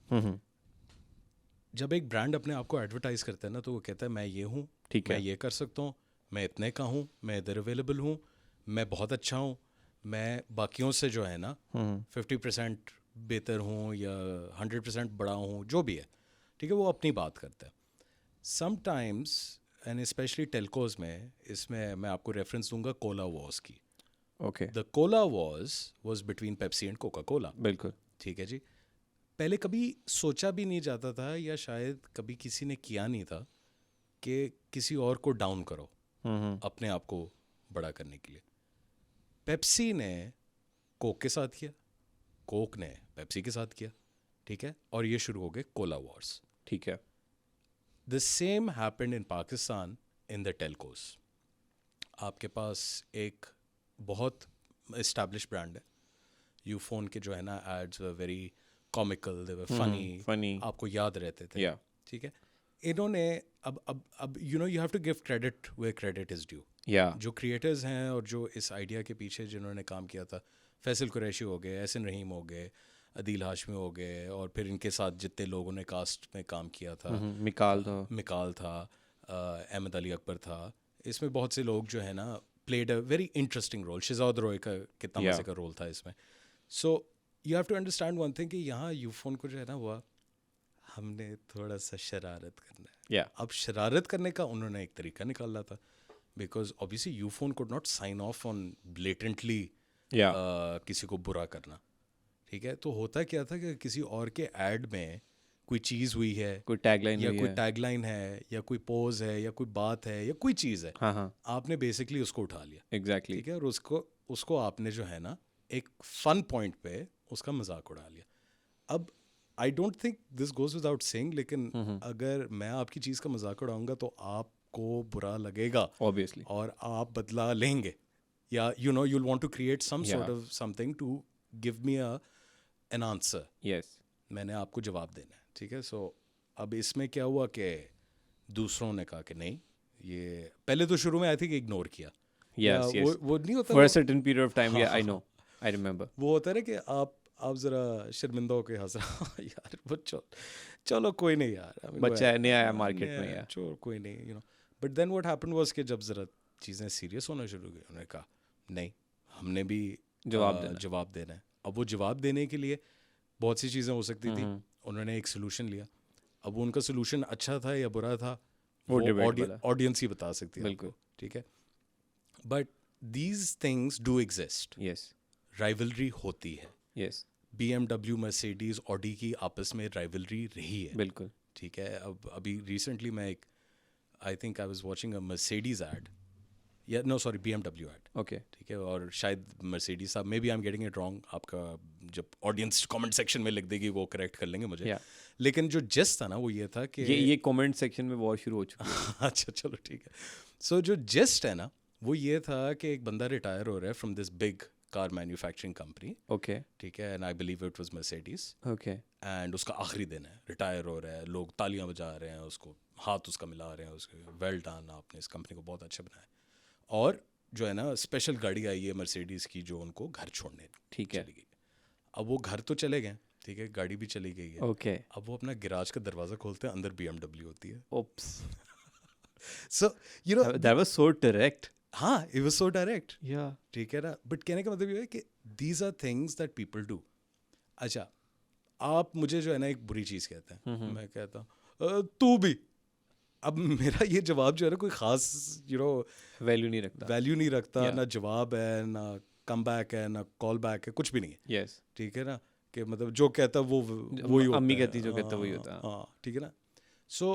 जब एक ब्रांड अपने आप को एडवर्टाइज करता है ना तो वो कहता है मैं ये हूँ, ठीक मैं है. ये कर सकता हूँ, मैं इतने का हूँ, मैं इधर अवेलेबल हूँ, मैं बहुत अच्छा हूँ, मैं बाकियों से जो है ना 50% बेहतर हूँ या 100% बड़ा हूँ, जो भी है. ठीक है, वो अपनी बात करता है. समटाइम्स एंड स्पेशली टेलकोज में, इसमें मैं आपको रेफरेंस दूंगा कोला वॉर्स की. Okay. The Cola Wars was between Pepsi and Coca Cola. बिल्कुल. ठीक है जी. पहले कभी सोचा भी नहीं जाता था, या शायद कभी किसी ने किया नहीं था कि किसी और को डाउन करो अपने आप को बड़ा करने के लिए. पेप्सी ने कोक के साथ किया, कोक ने पेप्सी के साथ किया. ठीक है, और ये शुरू हो गए कोला वॉर्स. ठीक है. The same happened in Pakistan in the telcos. आपके पास एक बहुत इस्टेब्लिश ब्रांड है, यूफोन के जो है ना ads were very comical, they were funny, आपको याद रहते थे. Yeah. ठीक है, इन्होंने अब you know you have to give credit where credit is due. Yeah. जो क्रिएटर्स हैं और जो इस आइडिया के पीछे जिन्होंने काम किया था, फैसल कुरैशी हो गए, एहसन रहीम हो गए, अदील हाशमी हो गए, और फिर इनके साथ जितने लोगों ने कास्ट में काम किया था, मिकाल था, अहमद अली अकबर था, इसमें बहुत से लोग जो है ना played a very interesting role. Shehzad Roy का कितना मजे का रोल था इसमें. So you have to understand one thing कि यहाँ यूफोन को जो है ना हुआ, हमने थोड़ा सा शरारत करना है. Yeah. अब शरारत करने का उन्होंने एक तरीका निकाला था, because obviously Ufone could not sign off on blatantly किसी को बुरा करना. ठीक है, तो होता क्या था कि किसी और के एड में कोई चीज़ हुई है, कोई टैगलाइन या कोई टैगलाइन है, या कोई पोज है, या कोई बात है, या कोई चीज़ है, आपने बेसिकली उसको उठा लिया. एग्जैक्टली. ठीक है, और उसको आपने जो है ना एक फन पॉइंट पे उसका मजाक उड़ा लिया. अब I don't think this goes without saying, लेकिन अगर मैं आपकी चीज़ का मजाक उड़ाऊंगा तो आपको बुरा लगेगा, ऑब्वियसली, और आप बदला लेंगे, या you know you'll want to create some sort of something to give me an answer. Yes. मैंने आपको जवाब देना है. ठीक है, सो अब इसमें क्या हुआ कि दूसरों ने कहा कि नहीं, ये पहले तो शुरू में आई थिंक इग्नोर किया. Yes, yes. वो नहीं होता For a certain period of time, yeah, I know. I remember. वो होता है ना कि आप जरा शर्मिंदा होकर हंस रहे यार, वो चलो कोई नहीं यार, बच्चा है, नया आया मार्केट में यार, चलो कोई नहीं, you know. But then what happened was कि जब जरा चीज़ें सीरियस होना शुरू हुई, उन्होंने कहा नहीं, हमने भी जवाब देना है. अब वो जवाब देने के लिए बहुत सी चीज़ें हो सकती थी. उन्होंने एक सोल्यूशन लिया. अब वो उनका सोल्यूशन अच्छा था या बुरा था, वो ऑडियंस ही बता सकती है. बिल्कुल. ठीक है, but these things do exist. Yes. Rivalry होती है. यस. BMW, मर्सिडीज, ऑडी की आपस में राइवलरी रही है. बिल्कुल. ठीक है. अब अभी रिसेंटली मैं एक I think I was watching a Mercedes ad, या no sorry BMW ad. Okay. ठीक है, और शायद मर्सिडीज साहब, maybe I am getting it wrong, आपका जब ऑडियंस कमेंट सेक्शन में लिख देगी वो करेक्ट कर लेंगे मुझे. Yeah. लेकिन जो जेस्ट था ना वो ये था कि ये कमेंट सेक्शन में वॉर शुरू हो चुकी है. अच्छा चलो ठीक है. सो जो जेस्ट है ना वो ये था कि एक बंदा रिटायर हो रहा है from this big car manufacturing company. Okay. ठीक है, and I believe it was Mercedes. Okay. And उसका आखिरी दिन है, रिटायर हो रहा है, लोग तालियां बजा रहे हैं उसको, हाथ उसका मिला रहे हैं उसके, वेल डन, आपने इस कंपनी को बहुत अच्छा बनाया. और जो है ना स्पेशल गाड़ी आई है मर्सिडीज़ की जो उनको घर छोड़ने ठीक है. चली गई. अब वो घर तो चले गए, ठीक है, गाड़ी भी चली गई है. ओके. अब वो अपना गिराज का दरवाज़ा खोलते हैं, अंदर BMW होती है. Oops. So you know That was so direct. हाँ, it was so direct. Yeah. ठीक है ना, बट कहने का मतलब ये है कि these are things that people do. अच्छा, आप मुझे जो है ना एक बुरी चीज़ कहते हैं, मैं कहता हूँ तू भी. अब मेरा ये जवाब जो है ना कोई ख़ास वैल्यू नहीं रखता. वैल्यू नहीं रखता. Yeah. ना जवाब है, ना कम बैक है, ना कॉल बैक है, कुछ भी नहीं है. Yes. ठीक है ना, कि मतलब जो कहता वो वही होता अम्मी है. कहती जो कहता वही होता है. हाँ, ठीक है ना. सो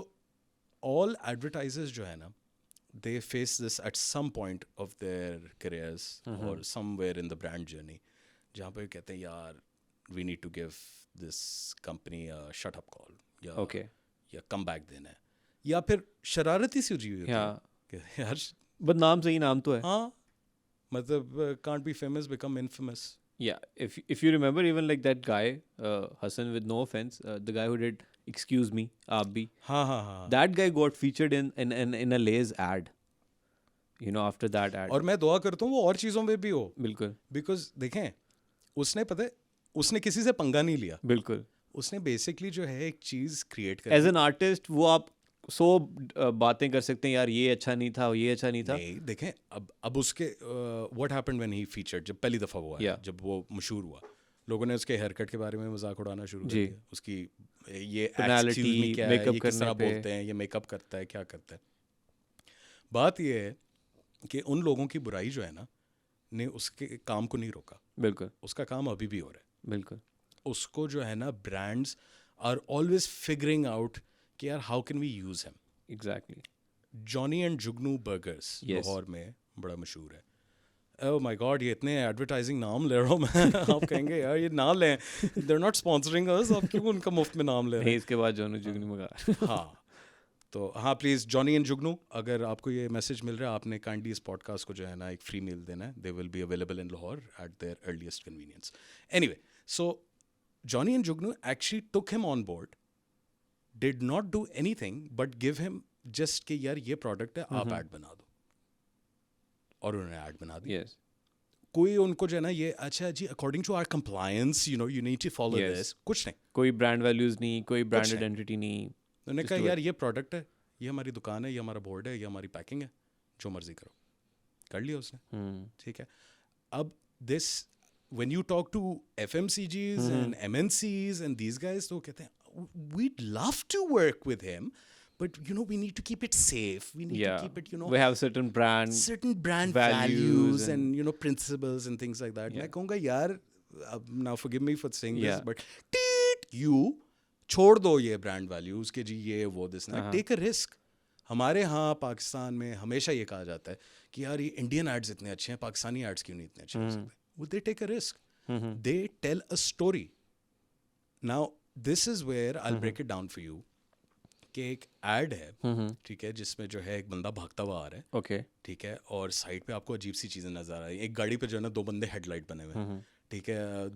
ऑल एडवर्टाइजर्स जो है ना they face this at some point of their careers और somewhere in the brand journey, जहाँ पे कहते हैं यार we need to give this company a shut up call, या Okay. या कम बैक देना है, या फिर शरारती सी हुई होती है Yeah. कि यार But नाम सही नाम तो है. हाँ, मतलब can't be famous become infamous. Yeah, if you remember, even like that guy, Hassan, with no offense, the guy who did "Excuse Me," Aap bhi, हाँ हाँ हाँ. that guy got featured in a Lay's ad. You know, after that ad. और मैं दुआ करता हूँ वो और चीज़ों में भी हो, बिल्कुल. बिकॉज देखें उसने पता है उसने किसी से पंगा नहीं लिया. बिल्कुल. उसने बेसिकली जो है एक चीज़ क्रिएट कर As an artist, वो आप बातें कर सकते हैं यार, ये अच्छा नहीं था, ये अच्छा नहीं था. नहीं. देखें अब उसके what happened when he featured, जब पहली दफ़ा हुआ, Yeah. जब वो मशहूर हुआ, लोगों ने उसके हेयर कट के बारे में मजाक उड़ाना शुरू कर जी. दिया. उसकी ये Tonality, excuse me क्या है, makeup ये किस तरह करने पे. बोलते हैं, ये मेकअप करता है, क्या करता है. बात ये है कि उन लोगों की बुराई जो है ना ने उसके काम को नहीं रोका. बिल्कुल. उसका काम अभी भी हो रहा है. बिल्कुल. उसको जो है ना brands are always figuring out कि यार how can we use him. Exactly. Johnny and Jugnu burgers Yes. Lahore में बड़ा मशहूर है. ओह माय गॉड, ये इतने एडवर्टाइजिंग नाम ले रहा हूँ मैं. आप कहेंगे यार ये ना लें, दे आर नॉट स्पॉन्सरिंग अस, आप क्यों उनका मुफ्त में नाम ले रहे नहीं, हैं. इसके बाद जोनू जुगनू मंगा. हाँ, तो हाँ प्लीज़ जॉनी एंड जुगनू, अगर आपको ये मैसेज मिल रहा है, आपने काइंडली इस पॉडकास्ट को जो है ना एक फ्री मील देना है. They will be available in Lahore at their earliest convenience. Anyway, so Johnny and Jugnu actually took him on board, did not do anything but give him just कि यार ये प्रोडक्ट है, आप ऐड बना दो. और उन्होंने ऐड बना दी. Yes. कोई उनको जो है ना ये अच्छा जी according to our compliance you need to follow Yes. This, कुछ नहीं. कोई ब्रांड वैल्यूज नहीं, कोई ब्रांड नहीं. आइडेंटिटी नहीं. उन्होंने Just कहा do यार ये प्रोडक्ट है, ये हमारी दुकान है, ये हमारा बोर्ड है, ये हमारी पैकिंग है, जो मर्जी करो. कर लिया उसने. ठीक है. अब this when you talk to FMCGs and MNCs and these guys, तो कहते हैं we'd love to work with him, but we need to keep it safe, we need Yeah. to keep it We have certain certain brand values values and principles and things like that. Yeah. मैं कहूँगा यार, now forgive me for saying Yeah. this, but you छोड़ दो ये brand values के जी ये वो this ना, take a risk. हमारे यहाँ पाकिस्तान में हमेशा ये कहा जाता है कि यार ये इंडियन एड्स इतने अच्छे हैं, पाकिस्तानी एड्स क्यों नहीं इतने अच्छे हो सकते. Would they take a risk? They tell a story. Now this is where I'll break it down for you. कि एक एड है, ठीक है, जिसमें जो है एक बंदा भागता हुआ आ रहा है. ओके. ठीक है, और साइड पे आपको अजीब सी चीज़ें नजर आ रही हैं. एक गाड़ी पे जो है ना 2 बंदे हेडलाइट बने हुए हैं. ठीक है,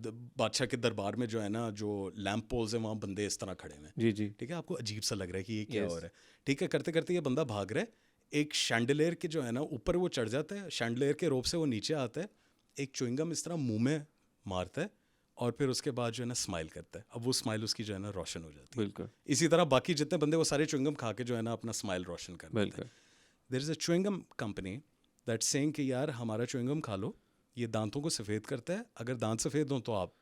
बादशाह के दरबार में जो है ना जो लैंप पोल्स हैं वहाँ बंदे इस तरह खड़े हुए हैं. जी जी. ठीक है, आपको अजीब सा लग रहा है कि ये क्या Yes. हो रहा है. ठीक है, करते करते ये बंदा भाग रहा है. एक शैंडलेयर के जो है ना ऊपर वो चढ़ जाता है, शैंडलेयर के रोप से वो नीचे आता है, एक च्युइंगम इस तरह मुंह में मारता है, और फिर उसके बाद जो है ना स्माइल करता है. अब वो स्माइल उसकी जो है ना रोशन हो जाती है. बिल्कुल. इसी तरह बाकी जितने बंदे वो सारे च्युइंगम खा के जो है ना अपना स्माइल रोशन कर देते हैं. बिल्कुल. There is a chewing gum company that saying कि यार हमारा च्युइंगम खा लो, ये दांतों को सफ़ेद करता है, अगर दांत सफ़ेद हों तो आप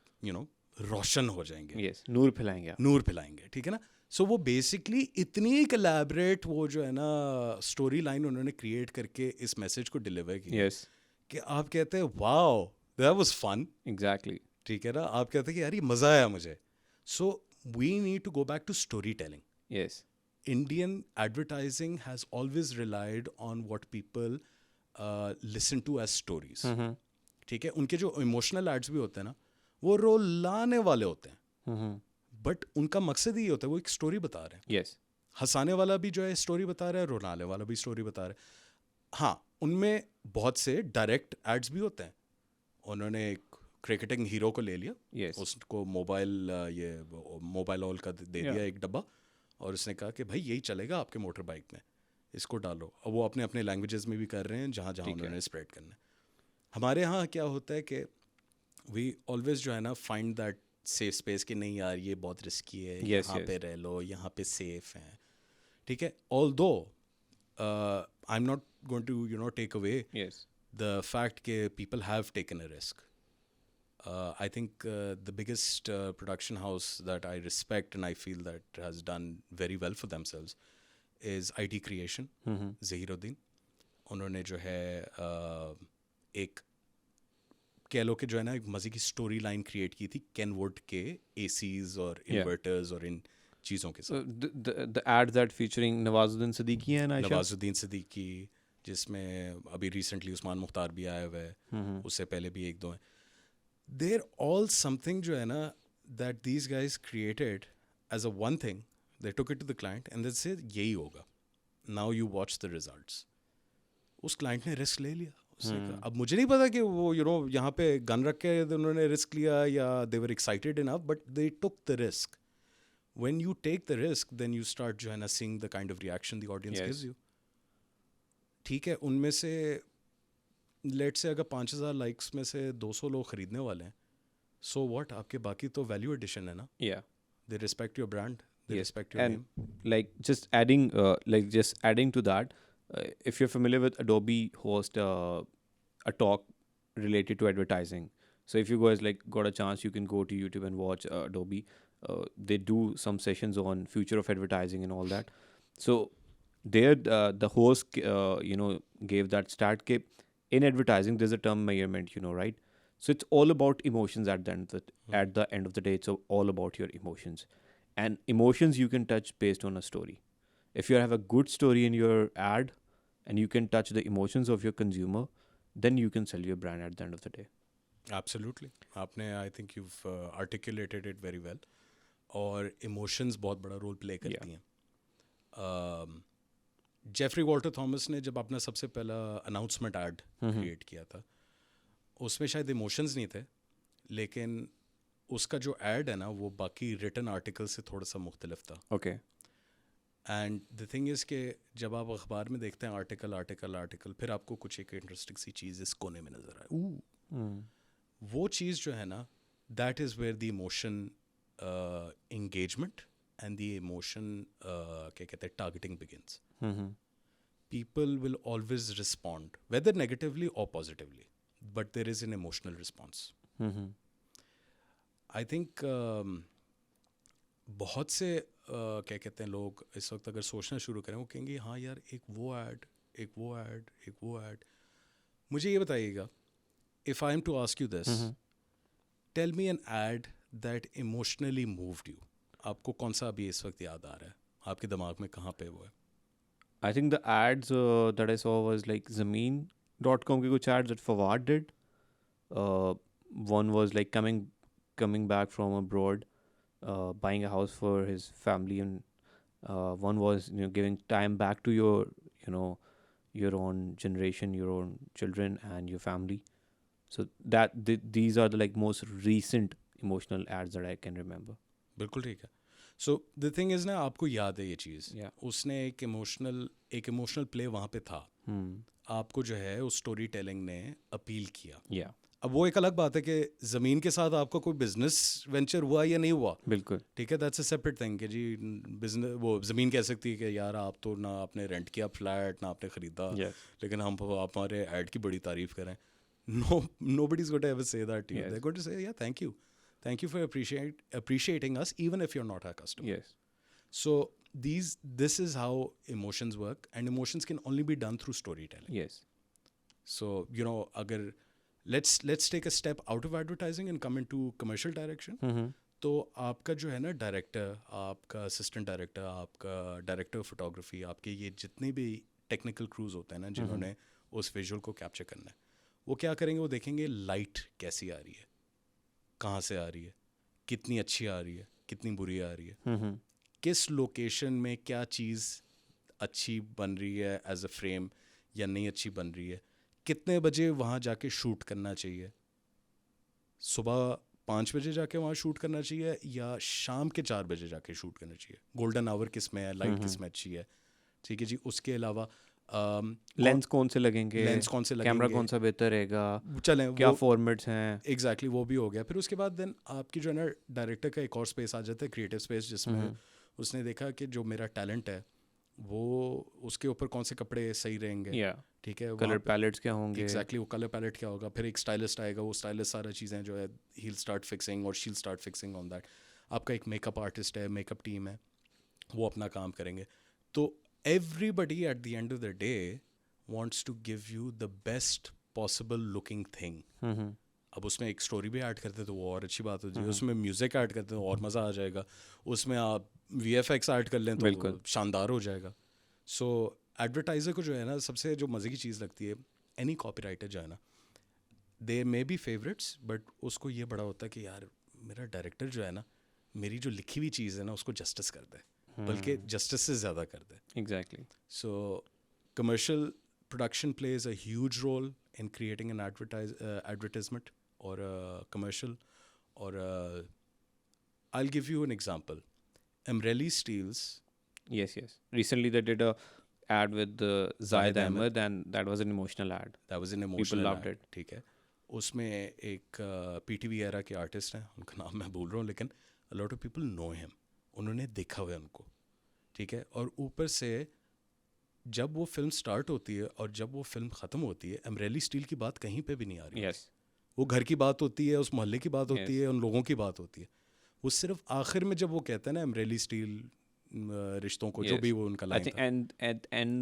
रोशन हो जाएंगे. यस, नूर फैलाएंगे आप. नूर फैलाएंगे. ठीक है ना. सो वो बेसिकली इतनी एक एलैबोरेट वो जो है ना स्टोरी लाइन उन्होंने क्रिएट करके इस मैसेज को डिलीवर की यस. कि आप कहते हैं wow that was fun. Exactly. ठीक है ना, आप कहते हैं कि यार ये मज़ा आया मुझे. So we need to go back to story telling. Yes. Indian advertising has always relied on what people listen to as stories. Mm-hmm. ठीक है, उनके जो इमोशनल एड्स भी होते हैं ना, वो रोल लाने वाले होते हैं, Mm-hmm. बट उनका मकसद ही होता है वो एक स्टोरी बता रहे हैं. Yes. हंसाने वाला भी जो है स्टोरी बता रहा है, रोनाने वाला भी स्टोरी बता रहा है. हाँ, उनमें बहुत से डायरेक्ट एड्स भी होते हैं. उन्होंने एक क्रिकेटिंग हीरो को ले लिया, Yes. उसको मोबाइल ऑयल का दे दिया Yeah. एक डब्बा, और उसने कहा कि भाई यही चलेगा आपके मोटर बाइक में, इसको डालो. अब वो अपने अपने लैंग्वेजेस में भी कर रहे हैं जहाँ जहाँ ठीक है. उन्होंने स्प्रेड करना है. हमारे यहाँ क्या होता है कि वी ऑलवेज जो है ना फाइंड दैट सेफ स्पेस कि नहीं यार ये बहुत रिस्की है, Yes, यहाँ yes. पे रह लो, यहाँ पे सेफ है. ठीक है, although I am not going to take away Yes. the fact that people have taken a risk. I think the biggest production house that I respect and I feel that has done very well for themselves is IT Creation, Mm-hmm. Zahiruddin. उन्होंने जो है एक कह लो कि जो है ना एक मज़े की स्टोरी लाइन क्रिएट की थी कैनवुड के ACs और इन्वर्टर्स और इन चीज़ों के साथ. So the ad that featuring Nawazuddin Siddiqui and Aisha. Nawazuddin Siddiqui, जिसमें अभी रिसेंटली उस्मान मुख्तार भी आया हुआ है, उससे पहले भी एक दो हैं. देर ऑल समथिंग जो है ना that these guys created as a one thing, they took it to the client and they say यही होगा, now you watch the results. उस क्लाइंट ने रिस्क ले लिया. उसने कहा, अब मुझे नहीं पता कि वो यहाँ पे गन रख के उन्होंने रिस्क लिया या they were excited enough, but they took the risk. When you take the risk, then you start जो है ना seeing the kind of reaction the audience Yes. gives you. ठीक है, उनमें से लेट से अगर 5,000 लाइक्स में से 200 लोग खरीदने वाले हैं, so what, आपके बाकी तो वैल्यू एडिशन है ना. Yeah. They respect your brand, they Yes. respect your And name. just adding to that, if you're familiar with Adobe host a talk related to advertising. So if you guys got a chance, you can go to YouTube and watch Adobe. They do some sessions on future of advertising and all that. So there, the host gave that stat ke in advertising there's a term measurement, right? So it's all about emotions at the end of the day. It's all about your emotions, and emotions you can touch based on a story. If you have a good story in your ad and you can touch the emotions of your consumer, then you can sell your brand at the end of the day. Absolutely. आपने I think you've articulated it very well. और emotions बहुत बड़ा role play करती हैं. Jeffrey Walter Thomas ने जब अपना सबसे पहला अनाउंसमेंट एड क्रिएट किया था, उसमें शायद इमोशंस नहीं थे, लेकिन उसका जो एड है ना वो बाकी रिटन आर्टिकल से थोड़ा सा मुख्तलिफ था. Okay. And the thing is कि जब आप अखबार में देखते हैं आर्टिकल, फिर आपको कुछ एक इंटरेस्टिंग सी चीज़ इस कोने में नज़र आए. वो चीज़ जो है ना, that is where the emotion engagement and the emotion क्या कहते हैं targeting begins. People will always respond, whether negatively or positively, but there is an emotional response. I think बहुत से क्या कहते हैं लोग इस वक्त अगर सोचना शुरू करें, वो कहेंगे हाँ यार एक वो ऐड. मुझे ये बताइएगा, if I am to ask you this, tell me an ad that emotionally moved you. आपको कौन सा अभी इस वक्त याद आ रहा है, आपके दिमाग में कहाँ पे वो है? I think the ads that I saw was like Zameen.com के कुछ ads that Fawad did. One was like coming back from abroad, buying a house for his family, and one was giving time back to your own generation, your own children and your family. So these are the most recent emotional ads that I can remember. बिल्कुल ठीक है. So the thing is ना, आपको याद है ये चीज़, Yeah. उसने एक इमोशनल प्ले वहाँ पे था. आपको जो है उस स्टोरी टेलिंग ने अपील किया. Yeah. अब वो एक अलग बात है कि ज़मीन के साथ आपका कोई बिजनेस वेंचर हुआ या नहीं हुआ, बिल्कुल ठीक है, दैट्स अ सेपरेट थिंग कि जी बिजनेस वो ज़मीन कह सकती है कि यार आप तो ना आपने रेंट किया फ्लैट, ना आपने ख़रीदा, Yes. लेकिन हम आप हमारे ऐड की बड़ी तारीफ़ करें. Nobody's going to ever say that to you. Yes. They're going to say, yeah, thank you for appreciating us even if you're not our customer. Yes. So this is how emotions work, and emotions can only be done through storytelling. Yes. So agar let's take a step out of advertising and come into commercial direction. तो आपका जो है ना director, आपका assistant director, आपका director of photography, आपके ये जितने भी टेक्निकल क्रूज होते हैं ना जिन्होंने उस विजुअल को कैप्चर करना है, वो क्या करेंगे, वो देखेंगे लाइट कैसी आ रही है, कहाँ से आ रही है, कितनी अच्छी आ रही है, कितनी बुरी आ रही है, किस लोकेशन में क्या चीज़ अच्छी बन रही है एज अ फ्रेम या नहीं अच्छी बन रही है, कितने बजे वहाँ जाके शूट करना चाहिए, सुबह 5 बजे जाके वहाँ शूट करना चाहिए या शाम के 4 बजे जाके शूट करना चाहिए, गोल्डन आवर किस में है, लाइट किस में अच्छी है, ठीक है जी। उसके अलावा लेंस कौन से लगेंगे, लेंस कौन से कैमरा लगेंगे, कौन सा बेहतर रहेगा, चलें क्या वो फॉर्मेट्स हैं। एग्जैक्टली वो भी हो गया। फिर उसके बाद देन आपकी जो है ना डायरेक्टर का एक और स्पेस आ जाता है, क्रिएटिव स्पेस, जिसमें उसने देखा कि जो मेरा टैलेंट है वो उसके ऊपर कौन से कपड़े सही रहेंगे, या ठीक है, कलर पैलेट्स क्या होंगे, एग्जैक्टली वो कलर पैलेट क्या होगा। फिर एक स्टाइलिस्ट आएगा, वो स्टाइलिस्ट सारा चीज़ें जो है ही स्टार्ट फिक्सिंग और शील स्टार्ट फिक्सिंग ऑन दैट। आपका एक मेकअप आर्टिस्ट है, मेकअप टीम है, वो अपना काम करेंगे। तो everybody at the end of the day wants to give you the best possible looking thing. अब उसमें एक स्टोरी भी ऐड करते तो वो और अच्छी बात होती है, उसमें म्यूज़िक ऐड करते तो और मज़ा आ जाएगा, उसमें आप VFX ऐड कर लें तो शानदार हो जाएगा। सो एडवर्टाइज़र को जो है ना सबसे जो मज़े की चीज़ लगती है, एनी कॉपीराइटर जो है ना, दे मे बी फेवरेट्स, बट उसको ये बड़ा होता है कि यार मेरा डायरेक्टर जो है ना मेरी जो लिखी हुई चीज़ है ना उसको जस्टिस कर दे, बल्कि जस्टिस से ज़्यादा कर दे। Exactly. So commercial production plays a huge role in creating an advertisement or a commercial or I'll give you an example. Amreli Steels. Yes. Recently they did a ad with Zahid Ahmed and that was an emotional ad. That was an emotional People loved ad. it. ठीक है, उसमें एक PTV era के artist हैं, उनका नाम मैं भूल रहा हूँ, लेकिन a lot of people know him, उन्होंने देखा हुआ है उनको, ठीक है। और ऊपर से जब वो फिल्म स्टार्ट होती है और जब वो फिल्म ख़त्म होती है, अमरेली स्टील की बात कहीं पे भी नहीं आ रही। Yes. वो घर की बात होती है, उस मोहल्ले की बात होती है, उन लोगों की बात होती है। वो सिर्फ आखिर में जब वो कहते हैं ना अमरेली स्टील रिश्तों को, जो भी वो उनका लाइन था, and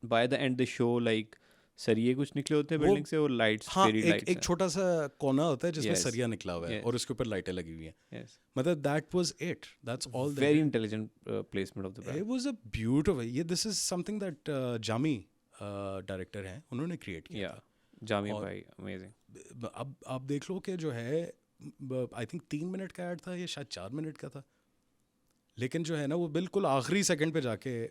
by the end the show like सरिये कुछ निकले होते हैं बिल्डिंग से और लाइट्स, हाँ, फेरी लाइट्स एक छोटा सा कोना होता है जिसमें Yes. सरिया निकला हुआ है Yes. और उसके ऊपर लाइटें लगी हुई हैं। Yes. मतलब that was it, that's all. Very intelligent placement of the brand. It was a beautiful, ये this is something that Jami director हैं, उन्होंने क्रिएट किया Yeah. था। जामी और भाई amazing. अब आप देख लो कि जो है आई थिंक 3 मिनट का ऐड था या शायद 4 मिनट का था, लेकिन जो है ना वो बिल्कुल आखिरी सेकंड पे जाके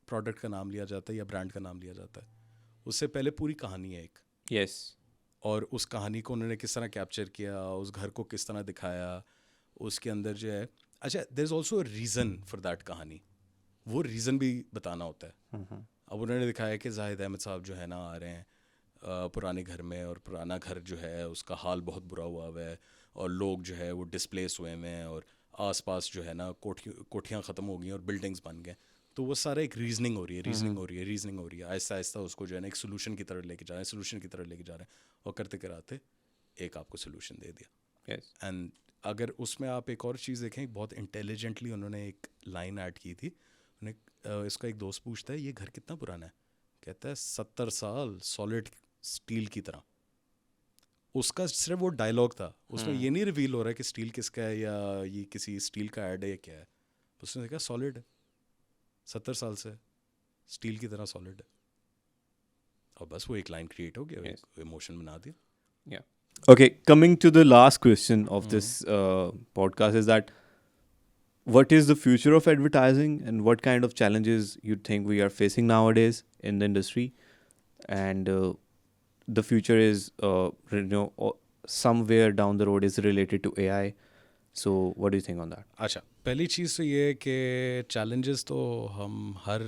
प्रोडक्ट का नाम लिया जाता है या ब्रांड का नाम लिया जाता है। उससे पहले पूरी कहानी है एक, Yes. और उस कहानी को उन्होंने किस तरह कैप्चर किया, उस घर को किस तरह दिखाया, उसके अंदर जो है, अच्छा there is also reason for that कहानी, वो रीज़न भी बताना होता है। अब उन्होंने दिखाया कि जाहिद अहमद साहब जो है ना आ रहे हैं पुराने घर में, और पुराना घर जो है उसका हाल बहुत बुरा हुआ है और लोग जो है वो डिस्प्लेस हुए हुए हैं और आसपास जो है ना कोठियाँ ख़त्म हो गई और बिल्डिंग्स बन गए। तो वो सारा एक रीजनिंग हो रही है, रीजनिंग हो रही है, आहिस्ता आहिस्ता उसको जो है ना एक सोल्यूशन की तरफ लेके जा रहे हैं, सोल्यूशन की तरफ लेके जा रहे हैं, और करते कराते एक आपको सोल्यूशन दे दिया। Yes. एंड अगर उसमें आप एक और चीज़ देखें, बहुत इंटेलिजेंटली उन्होंने एक लाइन ऐड की थी। उन्हें इसका एक दोस्त पूछता है ये घर कितना पुराना है, कहता है 70 साल, सॉलिड स्टील की तरह। उसका सिर्फ वो डायलॉग था, उसमें ये नहीं रिवील हो रहा है कि स्टील किसका है या ये किसी स्टील का ऐड है या क्या है। उसने कहा सॉलिड है, 70 साल से स्टील की तरह सॉलिड है, और बस वो एक लाइन क्रिएट हो गया, इमोशन बना दिया। Yeah. Okay, coming to the last question of this podcast is that what is the future of advertising and what kind of challenges you think we are facing nowadays in the industry? And the future is, somewhere down the road is related to AI. So what do you think on that? अच्छा, पहली चीज़ तो ये है कि challenges तो हम हर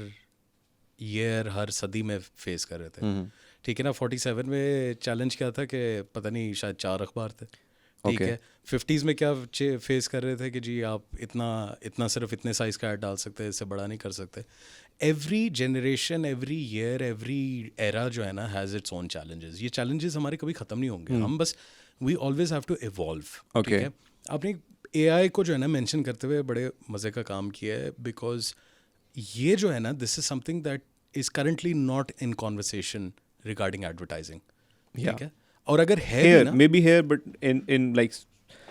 year हर सदी में फेस कर रहे थे, ठीक है ना। 47 में चैलेंज क्या था कि पता नहीं शायद 4 अखबार थे, ठीक है। 50s में क्या फेस कर रहे थे कि जी आप इतना सिर्फ इतने साइज़ का ऐड डाल सकते हैं, इससे बड़ा नहीं कर सकते। Every generation, every year, every era जो है ना हैज़ इट्स ओन चैलेंजेस। ये चैलेंजेस हमारे कभी ख़त्म नहीं होंगे, हम बस we always have to evolve, ठीक है। आपने AI को जो है ना मेंशन करते हुए बड़े मज़े का काम किया है, बिकॉज ये जो है ना this is something that is currently not in conversation regarding advertising, ठीक है। और अगर है Here, भी ना, maybe here, but in like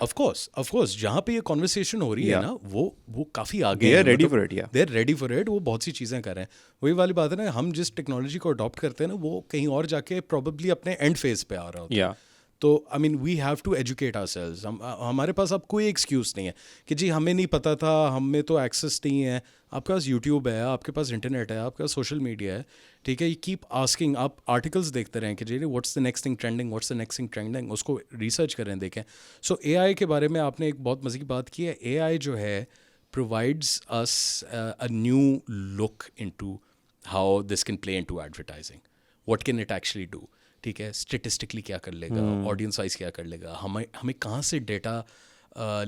of course जहाँ पे ये कॉन्वर्सेशन हो रही है Yeah. ना, वो काफ़ी आगे They हैं, are ready मतलब for it, yeah. They are ready for it, वो बहुत सी चीज़ें कर रहे हैं. वही वाली बात है ना, हम जिस टेक्नोलॉजी को अडॉप्ट करते हैं ना, वो कहीं और जाके प्रोबेबली अपने एंड फेज पे आ रहा होता है. Yeah. तो I mean we have to educate ourselves. हमारे पास अब कोई एक्सक्यूज़ नहीं है कि जी हमें नहीं पता था, हमें तो एक्सेस नहीं है. आपके पास यूट्यूब है, आपके पास इंटरनेट है, आपके पास सोशल मीडिया है, ठीक है. यू कीप आस्किंग, आप आर्टिकल्स देखते रहें कि जी what's the next thing trending, what's the next thing trending, उसको रिसर्च करें, देखें. सो एआई के बारे में आपने एक बहुत मज़े की बात की है. एआई जो है provides us a new look into how this can play into advertising. What can it actually do, ठीक है. स्टेटिस्टिकली क्या कर लेगा, ऑडियंस वाइज क्या कर लेगा, हमें कहाँ से डेटा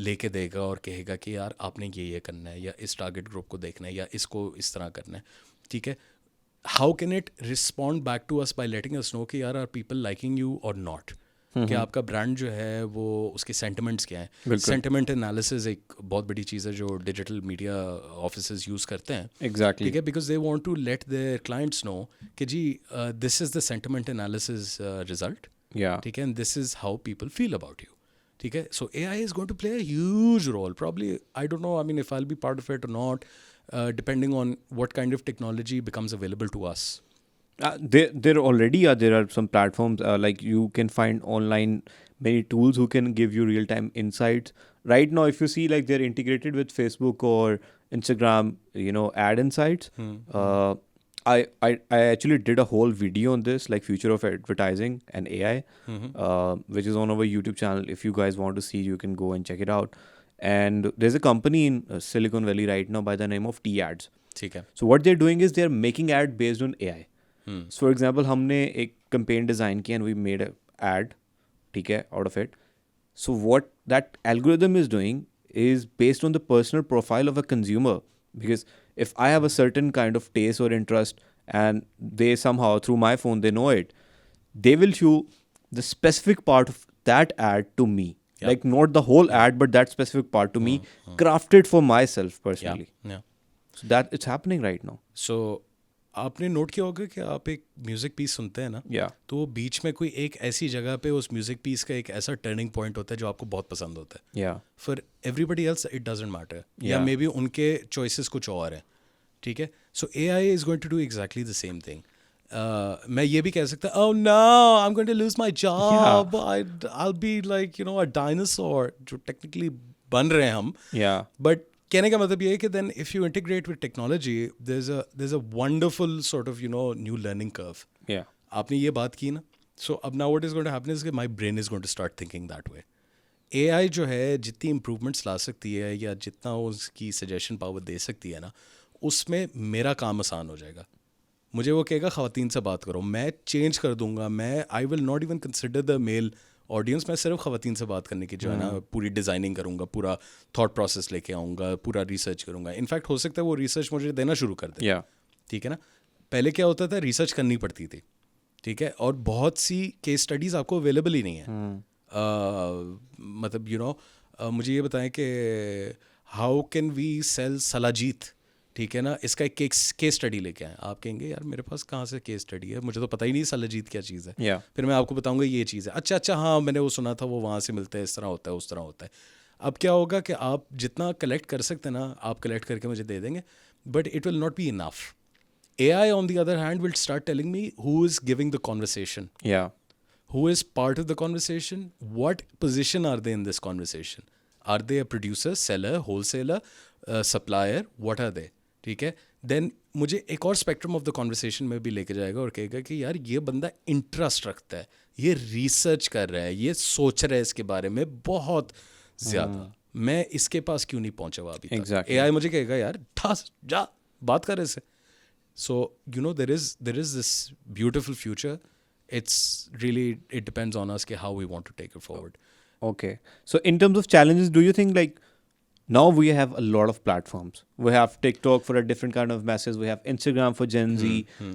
लेके देगा और कहेगा कि यार आपने ये करना है, या इस टारगेट ग्रुप को देखना है, या इसको इस तरह करना है, ठीक है. How can it respond back to us by letting us know कि यार आर पीपल लाइकिंग यू और नॉट, कि आपका ब्रांड जो है वो उसके सेंटिमेंट्स क्या हैं. सेंटिमेंट एनालिसिस एक बहुत बड़ी चीज़ है जो डिजिटल मीडिया ऑफिसेज यूज़ करते हैं. Exactly. ठीक है, because they want to let their clients know कि जी this is the sentiment analysis result, Yeah. ठीक है, and this is how people feel about you. ठीक है. So AI is going to play a huge role, probably I don't know, I mean if I will be part of it और not, depending on what kind of technology becomes available to us. There already are, there are some platforms like you can find online many tools who can give you real time insights. Right now, if you see, like, they're integrated with Facebook or Instagram, ad insights. I actually did a whole video on this, like future of advertising and AI, which is on our YouTube channel. If you guys want to see, you can go and check it out. And there's a company in Silicon Valley right now by the name of T-Ads. ठीक है. So what they're doing is they're making ad based on AI. So for example, हमने एक campaign design किया and we made a ad, ठीक है, out of it. So what that algorithm is doing is based on the personal profile of a consumer. Because if I have a certain kind of taste or interest and they somehow through my phone they know it, they will show the specific part of that ad to me. Yeah. Like not the whole ad, but that specific part to me, crafted for myself personally. Yeah. So that it's happening right now. सो आपने note किया होगा कि आप एक music piece सुनते हैं ना, Yeah. तो वो बीच में कोई एक ऐसी जगह पे उस म्यूज़िक पीस का एक ऐसा टर्निंग पॉइंट होता है जो आपको बहुत पसंद होता है. Yeah. For everybody else it doesn't matter, या Yeah. मे बी उनके चॉइसेस कुछ और हैं. ठीक है. So AI is going to do exactly the same thing. मैं ये भी कह सकता हूँ, oh no I am going to lose my job, I will be like a dinosaur, जो टेक्निकली बन रहे हैं हम. Yeah. बट कहने का मतलब ये है कि then if you integrate with technology, there is a wonderful sort of new learning curve. Yeah. आपने ये बात की ना, सो अब now what is going to happen is कि my brain is going to start thinking that way. AI जो है जितनी इंप्रूवमेंट्स ला सकती है या जितना उसकी सजेशन पावर दे सकती है ना, उसमें मेरा काम आसान हो जाएगा. मुझे वो कहेगा ख़वातीन से बात करो, मैं चेंज कर दूंगा. मैं I will not even consider the male audience, मैं सिर्फ ख़वातीन से बात करने की जो है ना पूरी डिज़ाइनिंग करूँगा, पूरा थॉट प्रोसेस लेके आऊँगा, पूरा रिसर्च करूँगा. इनफैक्ट हो सकता है वो रिसर्च मुझे देना शुरू कर दे. Yeah. ठीक है ना. पहले क्या होता था, रिसर्च करनी पड़ती थी, ठीक है, और बहुत सी केस स्टडीज़ आपको अवेलेबल ही नहीं है. मतलब मुझे ये बताएं कि how can we sell shilajit, ठीक है ना, इसका एक केस स्टडी लेके आए. आप कहेंगे यार मेरे पास कहाँ से केस स्टडी है, मुझे तो पता ही नहीं सलाजीत क्या चीज़ है. Yeah. फिर मैं आपको बताऊंगा ये चीज़ है. अच्छा हाँ मैंने वो सुना था, वो वहाँ से मिलता है, इस तरह होता है, उस तरह होता है. अब क्या होगा कि आप जितना कलेक्ट कर सकते हैं ना, आप कलेक्ट करके मुझे दे देंगे, but it will not be enough. AI on the other hand will start telling me who is giving the conversation, Yeah. who is part of the conversation, what position are they in this conversation, are they a producer, seller, wholesaler, supplier, what are they. ठीक है. Then मुझे एक और spectrum of the conversation में भी लेके जाएगा और कहेगा कि यार ये बंदा इंटरेस्ट रखता है, ये रिसर्च कर रहा है, ये सोच रहा है इसके बारे में बहुत ज़्यादा, मैं इसके पास क्यों नहीं पहुंचा हुआ अभी तक. Exactly. AI मुझे कहेगा यार ठास जा बात कर इससे. So there is this beautiful future. It's really, it depends on us how we want to take it forward. Okay. So in terms of challenges, do you think like now we have a lot of platforms? We have TikTok for a different kind of message. We have Instagram for Gen Z.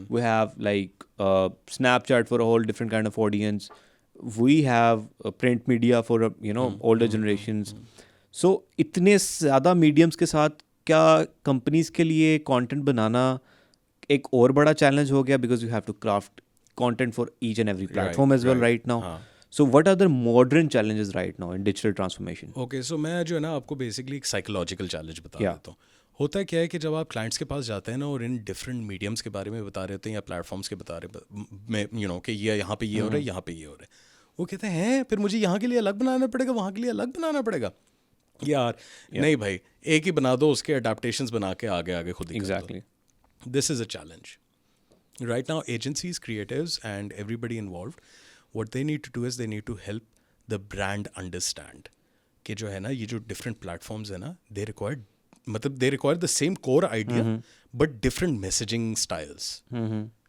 We have like Snapchat for a whole different kind of audience. We have print media for older generations. So इतने ज़्यादा mediums के साथ क्या companies के लिए content बनाना एक और बड़ा challenge हो गया, because you have to craft content for each and every platform as well right now. So what are the modern challenges right now in digital transformation? Okay so मैं जो है ना आपको बेसिकली एक साइकोलॉजिकल चैलेंज बता Yeah. देता हूँ. होता क्या है कि जब आप क्लाइंट्स के पास जाते हैं ना और इन डिफरेंट मीडियम्स के बारे में बता रहे होते हैं या प्लेटफॉर्म्स के बता रहे में कि ये यहाँ पे ये हो रहा है, यहाँ पे ये हो रहा है, वो कहते हैं फिर मुझे यहाँ के लिए अलग बनाना पड़ेगा, वहाँ के लिए अलग बनाना पड़ेगा. यार नहीं भाई, एक ही बना दो, उसके अडेप्टेशंस बना के आगे आगे खुद ही कर दो. Exactly. This is a challenge. Right now, agencies, creatives, and everybody involved, what they need to do is they need to help the brand understand कि जो है ना ये जो different platforms है ना, they require the same core idea but different messaging styles.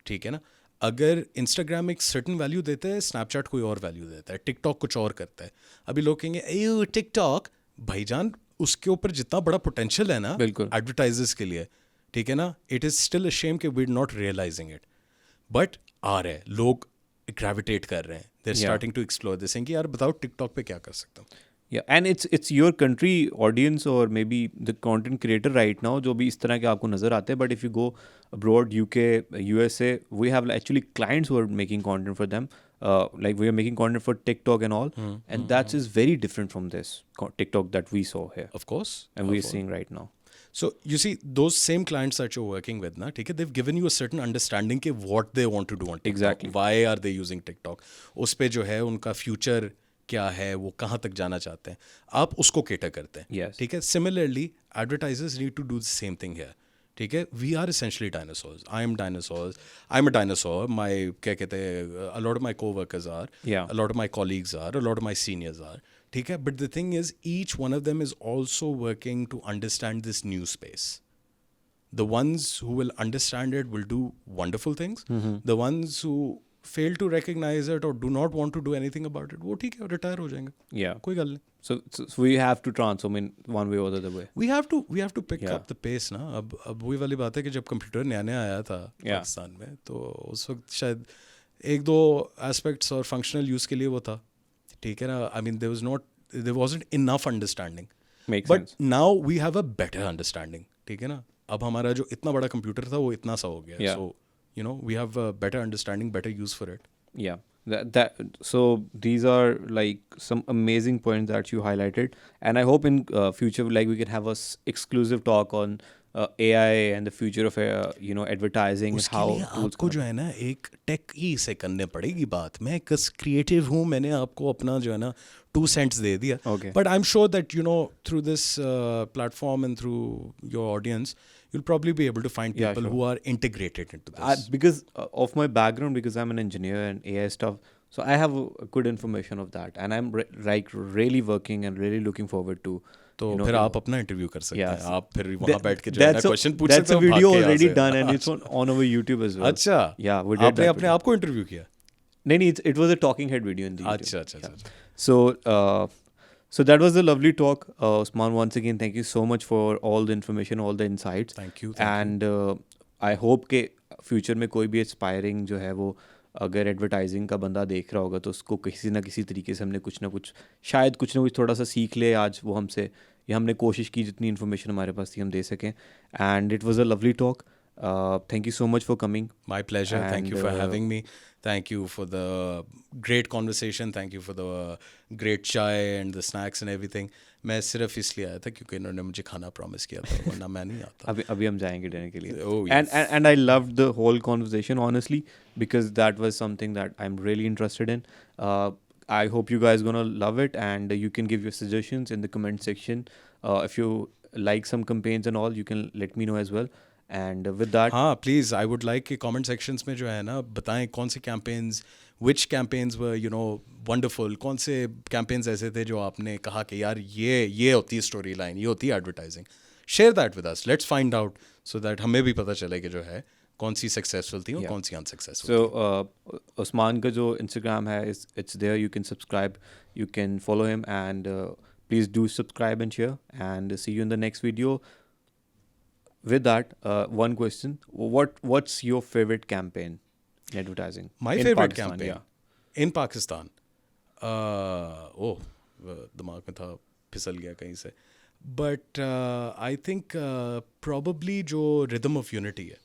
ठीक है ना. अगर Instagram एक certain value देता है, Snapchat कोई और value देता है, TikTok कुछ और करता है. अभी लोग कहेंगे एयो TikTok, भाईजान उसके ऊपर जितना बड़ा potential है ना advertisers के लिए, ठीक है ना, it is still a shame कि we are not realizing it, but आ रहे हैं लोग, ग्रेविटेट कर रहे हैं, they are starting to explore this कि यार बताओ टिकटॉक पे क्या कर सकता हूँ. Yeah, and it's your country audience or maybe the content creator right now जो भी इस तरह के आपको नज़र आते हैं. But if you go abroad, UK, USA, we have actually clients who are making content for them. Like we are making content for TikTok and all, and that is very different from this TikTok that we saw here Of course. and we are seeing right now. So you see those same clients that you're working with ना, ठीक है, they've given you a certain understanding कि what they want to do on TikTok. Exactly. Why are they using TikTok? उस पे जो है उनका future क्या है, वो कहाँ तक जाना चाहते हैं, आप उसको केटर करते हैं. Yes. ठीक है. Similarly, advertisers need to do the same thing here. ठीक है. We are essentially dinosaurs. I am dinosaurs. I'm a dinosaur. My क्या कहते हैं, a lot of my co-workers are. Yeah. A lot of my colleagues are. A lot of my seniors are. ठीक है. But the thing is, each one of them is also working to understand this new space. The ones who will understand it will do wonderful things. The ones who fail to recognize it or do not want to do anything about it, वो ठीक है, retire हो जाएंगे. Yeah. कोई गल नहीं. So we have to transform in one way or the other way. We have to pick up the pace ना. अब वही वाली बात है कि जब कंप्यूटर नया नया आया था पाकिस्तान में, तो उस वक्त शायद एक दो एस्पेक्ट्स और फंक्शनल यूज़ के लिए वो था. ठीक है ना. I mean there wasn't enough understanding. Makes But sense. now we have a better understanding. ठीक है ना. अब हमारा जो इतना बड़ा कंप्यूटर था वो इतना सा हो गया. Yeah. So we have a better understanding, better use for it. Yeah. So these are like some amazing points that you highlighted, and I hope in future like we can have a exclusive talk on AI and the future of advertising and उसके how लिए tools आपको जो है ना एक take ही से करने पड़ेगी बात. मैं एक क्रिएटिव हूँ, मैंने आपको अपना जो है ना 2 cents दे दिया. Okay. But I'm sure that through this platform and through your audience, you'll probably be able to find Yeah, people sure. who are integrated into this. because of my background, because I'm an engineer and AI stuff, so I have a good information of that, and I'm like really working and really looking forward to. तो फिर आप अपना interview कर सकते हैं. आप फिर वहाँ That- बैठ के जो है ना that's a- क्वेश्चन पूछ That's सकते a हो. video भाग के यहाँ already से. done and it's on our YouTube as well. अच्छा. Yeah, we did आपने that अपने video. आप को इंटरव्यू किया. नहीं, it was a talking head video in the YouTube. अच्छा अच्छा अच्छा. So that was a lovely talk, Usman. Once again, thank you so much for all the information, all the insights. Thank you. And I hope के future में कोई भी aspiring जो है वो अगर एडवर्टाइजिंग का बंदा देख रहा होगा तो उसको किसी ना किसी तरीके से हमने कुछ ना कुछ शायद कुछ ना कुछ थोड़ा सा सीख ले आज वो हमसे, या हमने कोशिश की जितनी इन्फॉर्मेशन हमारे पास थी हम दे सकें. And it was a lovely talk. Thank you so much for coming. My pleasure. Thank you for And, having me. Thank you for the great conversation. Thank you for the great chai and the snacks and everything. मैं सिर्फ इसलिए आया था क्योंकि इन्होंने मुझे खाना promise किया था, वरना मैं नहीं आता. अभी हम जाएंगे डिनर के लिए. Oh, yes. And I loved the whole conversation honestly, because that was something that I'm really interested in. I hope you guys gonna love it, and you can give your suggestions in the comment section. If you like some campaigns and all, you can let me know as well. And with that, हाँ please, I would like कि comment sections में जो है ना बताएं कौन से campaigns, विच campaigns वर wonderful, कौन से कैंपेन्स ऐसे थे जो आपने कहा कि यार ये होती है स्टोरी लाइन, ये होती है advertising. Share that with us, let's find out, so that हमें भी पता चले कि जो है कौन सी सक्सेसफुल थी और कौन सी अनसक्सेसफुल. so Usman का जो Instagram है, it's there. You can subscribe, you can follow him, and please do subscribe and share. And see you in the next video. With that, one question: what's your favorite campaign in advertising? My in favorite Pakistan, campaign yeah. in Pakistan. दिमाग में था, फिसल गया कहीं से. But I think probably जो rhythm of unity है,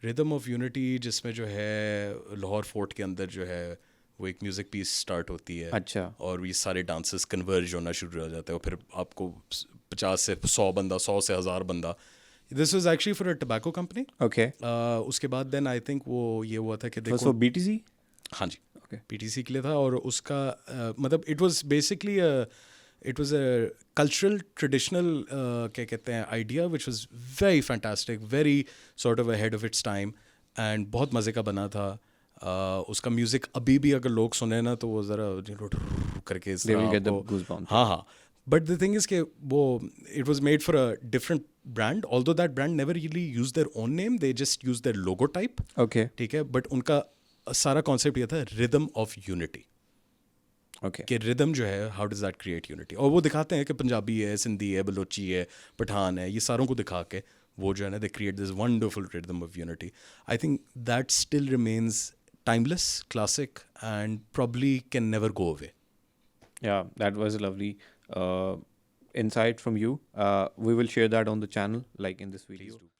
rhythm of unity, जिसमें जो है लाहौर फोर्ट के अंदर जो है वो एक म्यूज़िक पीस स्टार्ट होती है अच्छा और ये सारे डांसेस कन्वर्ज होना शुरू हो जाते हैं और फिर आपको 50 से 100 बंदा, 100 से 1000 बंदा. This was actually for a tobacco company. Okay उसके बाद देन आई थिंक वो ये हुआ था कि फॉर देखो, BTC हाँ जी, ओके पीटीसी के लिए था. और उसका मतलब it was basically it was a cultural traditional क्या कहते हैं idea which was very fantastic, very sort of ahead of its time and बहुत मज़े का बना था. उसका म्यूज़िक अभी भी अगर लोग सुने ना तो वो ज़रा करके इस दे विल तरह गेट द आपको, गूज़बम्प्स हाँ हाँ. बट द थिंग इज़ कि वो it was made for a different brand, although that brand never really use their own name, they just use their logo type. Okay ठीक है, but उनका सारा concept ये था रिदम ऑफ यूनिटी, ओके कि rhythm जो है how does that create unity. और वो दिखाते हैं कि पंजाबी है, सिंधी है, बलोची है, पठान है, ये सारों को दिखा के वो जो है ना they create this wonderful rhythm of unity. I think that still remains timeless, classic, and probably can never go away. Yeah, that was a lovely insight from you. We will share that on the channel, like in this video. Please do.